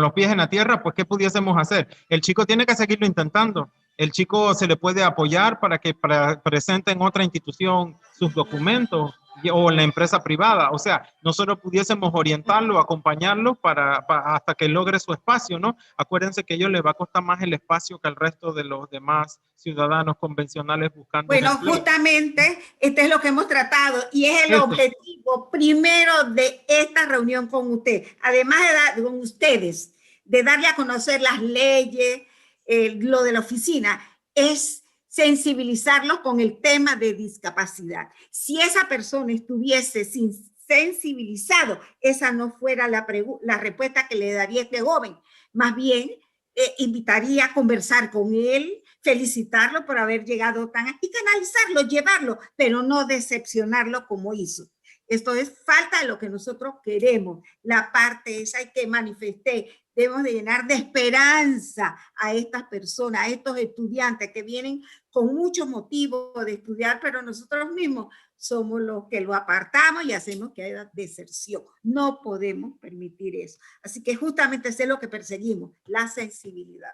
los pies en la tierra, pues ¿qué pudiésemos hacer? El chico tiene que seguirlo intentando. El chico se le puede apoyar para que presente en otra institución sus documentos o en la empresa privada. O sea, nosotros pudiésemos orientarlo, acompañarlo hasta que logre su espacio, ¿no? Acuérdense que a ellos les va a costar más el espacio que al resto de los demás ciudadanos convencionales buscando un Bueno, empleo. justamente este es lo que hemos tratado y es el Eso. objetivo primero de esta reunión con usted, además con ustedes, de darle a conocer las leyes, lo de la oficina, es sensibilizarlos con el tema de discapacidad. Si esa persona estuviese sin sensibilizado, esa no fuera la respuesta que le daría este joven. Más bien, invitaría a conversar con él, felicitarlo por haber llegado tan y canalizarlo, llevarlo, pero no decepcionarlo como hizo. Esto es falta de lo que nosotros queremos. La parte esa hay que manifestar. Debemos de llenar de esperanza a estas personas, a estos estudiantes que vienen con muchos motivos de estudiar, pero nosotros mismos somos los que lo apartamos y hacemos que haya deserción. No podemos permitir eso. Así que justamente eso es lo que perseguimos, la sensibilidad.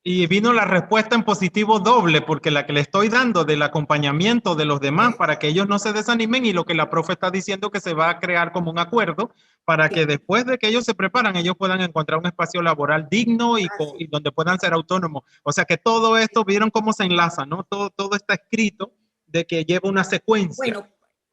Y vino la respuesta en positivo doble, porque la que le estoy dando del acompañamiento de los demás para que ellos no se desanimen y lo que la profe está diciendo que se va a crear como un acuerdo para que después de que ellos se preparan, ellos puedan encontrar un espacio laboral digno y donde puedan ser autónomos. O sea que todo esto, vieron cómo se enlaza, ¿no? Todo está escrito de que lleva una secuencia. Bueno,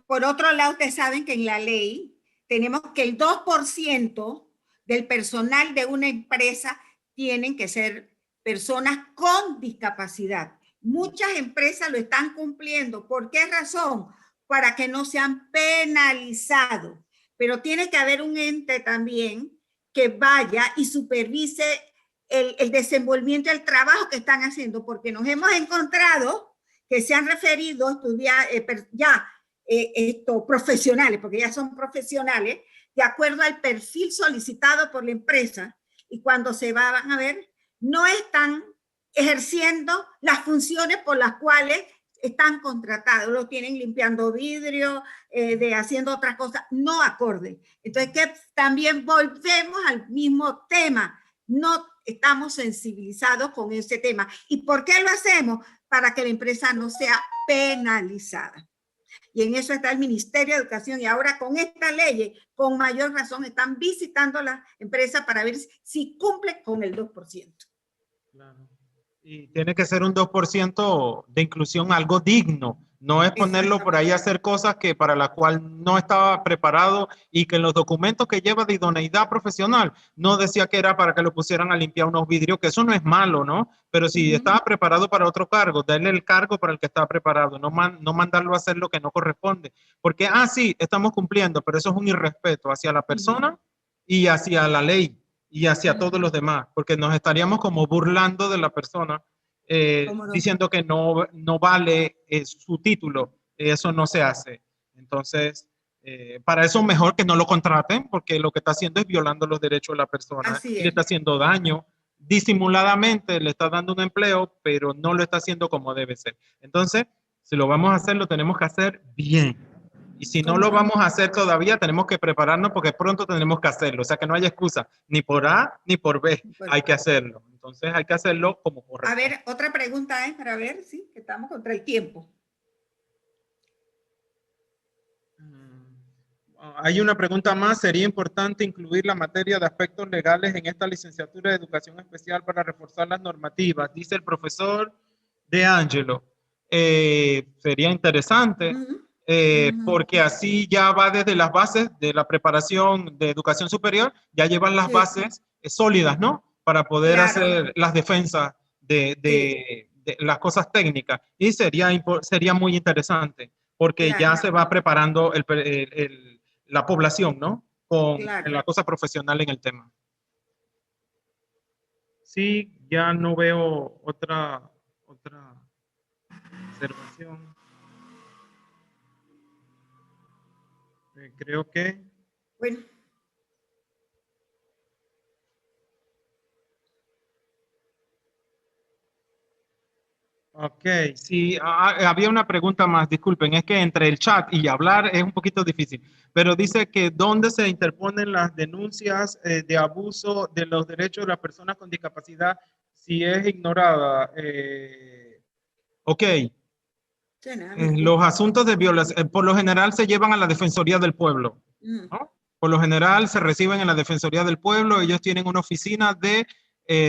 por otro lado, ustedes saben que en la ley tenemos que el 2% del personal de una empresa tienen que ser personas con discapacidad. Muchas empresas lo están cumpliendo. ¿Por qué razón? Para que no sean penalizados. Pero tiene que haber un ente también que vaya y supervise el desenvolvimiento del trabajo que están haciendo, porque nos hemos encontrado que se han referido a estudiar profesionales, porque ya son profesionales, de acuerdo al perfil solicitado por la empresa, y cuando se van a ver, no están ejerciendo las funciones por las cuales están contratados, lo tienen limpiando vidrio, haciendo otras cosas, no acorde. Entonces, que también volvemos al mismo tema, no estamos sensibilizados con ese tema. ¿Y por qué lo hacemos? Para que la empresa no sea penalizada. Y en eso está el Ministerio de Educación. Y ahora con esta ley, con mayor razón, están visitando las empresas para ver si cumple con el 2%. Claro. Y tiene que ser un 2% de inclusión, algo digno. No es ponerlo por ahí a hacer cosas que para la cual no estaba preparado y que en los documentos que lleva de idoneidad profesional no decía que era para que lo pusieran a limpiar unos vidrios, que eso no es malo, ¿no? Pero si estaba preparado para otro cargo, darle el cargo para el que estaba preparado, no mandarlo a hacer lo que no corresponde. Porque, sí, estamos cumpliendo, pero eso es un irrespeto hacia la persona y hacia la ley y hacia todos los demás, porque nos estaríamos como burlando de la persona, diciendo que no vale su título. Eso no se hace. Entonces, para eso mejor que no lo contraten, porque lo que está haciendo es violando los derechos de la persona y le está haciendo daño. Disimuladamente le está dando un empleo, pero no lo está haciendo como debe ser. Entonces, si lo vamos a hacer, lo tenemos que hacer bien. Y si no lo vamos a hacer todavía, tenemos que prepararnos porque pronto tendremos que hacerlo. O sea, que no haya excusa, ni por A ni por B. Hay que hacerlo. Entonces, hay que hacerlo como corresponde. A ver, otra pregunta para ver si estamos contra el tiempo. Hay una pregunta más. ¿Sería importante incluir la materia de aspectos legales en esta licenciatura de educación especial para reforzar las normativas? Dice el profesor De Angelo. Sería interesante. Porque así ya va desde las bases de la preparación de educación superior, ya llevan las bases sólidas, ¿no? Para poder hacer las defensas de las cosas técnicas. Y sería muy interesante, porque ya se va preparando la población, ¿no? Con la cosa profesional en el tema. Sí, ya no veo otra observación. Creo que... Bueno. Ok, sí, había una pregunta más, disculpen, es que entre el chat y hablar es un poquito difícil, pero dice que dónde se interponen las denuncias de abuso de los derechos de las personas con discapacidad si es ignorada. Ok, Sí, nada, los asuntos de violación, por lo general se llevan a la Defensoría del Pueblo, Mm. ¿no? Por lo general se reciben en la Defensoría del Pueblo, ellos tienen una oficina de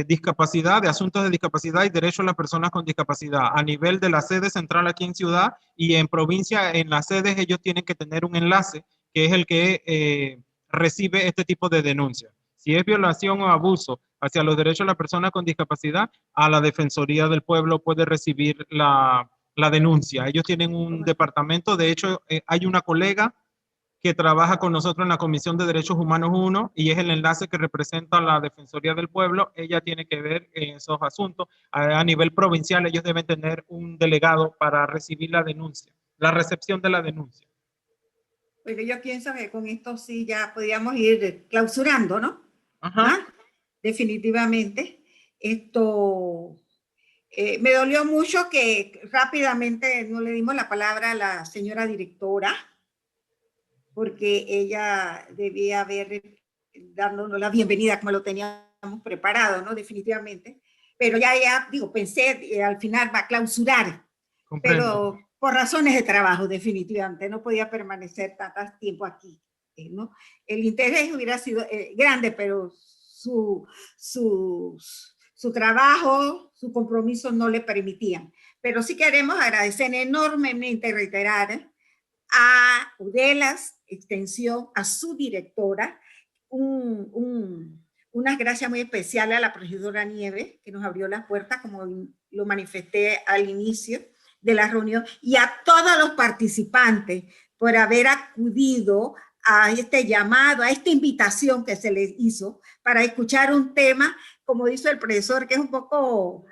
discapacidad, de asuntos de discapacidad y derechos de las personas con discapacidad a nivel de la sede central aquí en Ciudad y en provincia, en las sedes ellos tienen que tener un enlace que es el que recibe este tipo de denuncias. Si es violación o abuso hacia los derechos de las personas con discapacidad, a la Defensoría del Pueblo puede recibir la denuncia. Ellos tienen un departamento, de hecho hay una colega que trabaja con nosotros en la Comisión de Derechos Humanos 1 y es el enlace que representa a la Defensoría del Pueblo. Ella tiene que ver en esos asuntos. A nivel provincial ellos deben tener un delegado para recibir la denuncia, la recepción de la denuncia. Pero yo pienso que con esto sí ya podríamos ir clausurando, ¿no? Ajá. ¿Ah? Definitivamente. Esto me dolió mucho que rápidamente no le dimos la palabra a la señora directora, porque ella debía haber dándonos la bienvenida como lo teníamos preparado, ¿no? Definitivamente. Pero ya digo, pensé, al final va a clausurar, Comprendo. pero por razones de trabajo, definitivamente, no podía permanecer tanto tiempo aquí, ¿no? El interés hubiera sido grande, pero su trabajo, su compromiso no le permitían. Pero sí queremos agradecer enormemente, reiterar, a Udelas Extensión, a su directora, unas gracias muy especiales a la profesora Nieves, que nos abrió las puertas, como lo manifesté al inicio de la reunión, y a todos los participantes por haber acudido a este llamado, a esta invitación que se les hizo para escuchar un tema, como dice el profesor, que es un poco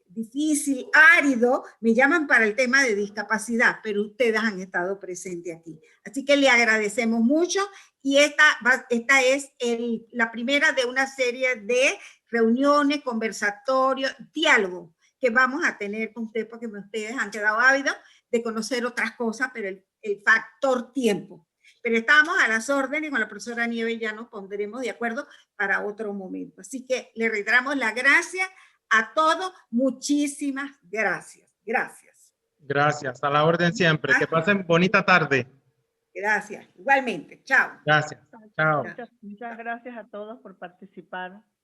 difícil, árido, me llaman para el tema de discapacidad, pero ustedes han estado presentes aquí. Así que le agradecemos mucho y esta es la primera de una serie de reuniones, conversatorios, diálogos que vamos a tener con ustedes porque ustedes han quedado ávidos de conocer otras cosas, pero el factor tiempo. Pero estamos a las órdenes y con la profesora Nieves ya nos pondremos de acuerdo para otro momento. Así que le reiteramos la gracia a todos. Muchísimas gracias. Gracias. Gracias, a la orden siempre. Que pasen bonita tarde. Gracias. Igualmente. Chao. Gracias. Chao. Muchas gracias a todos por participar.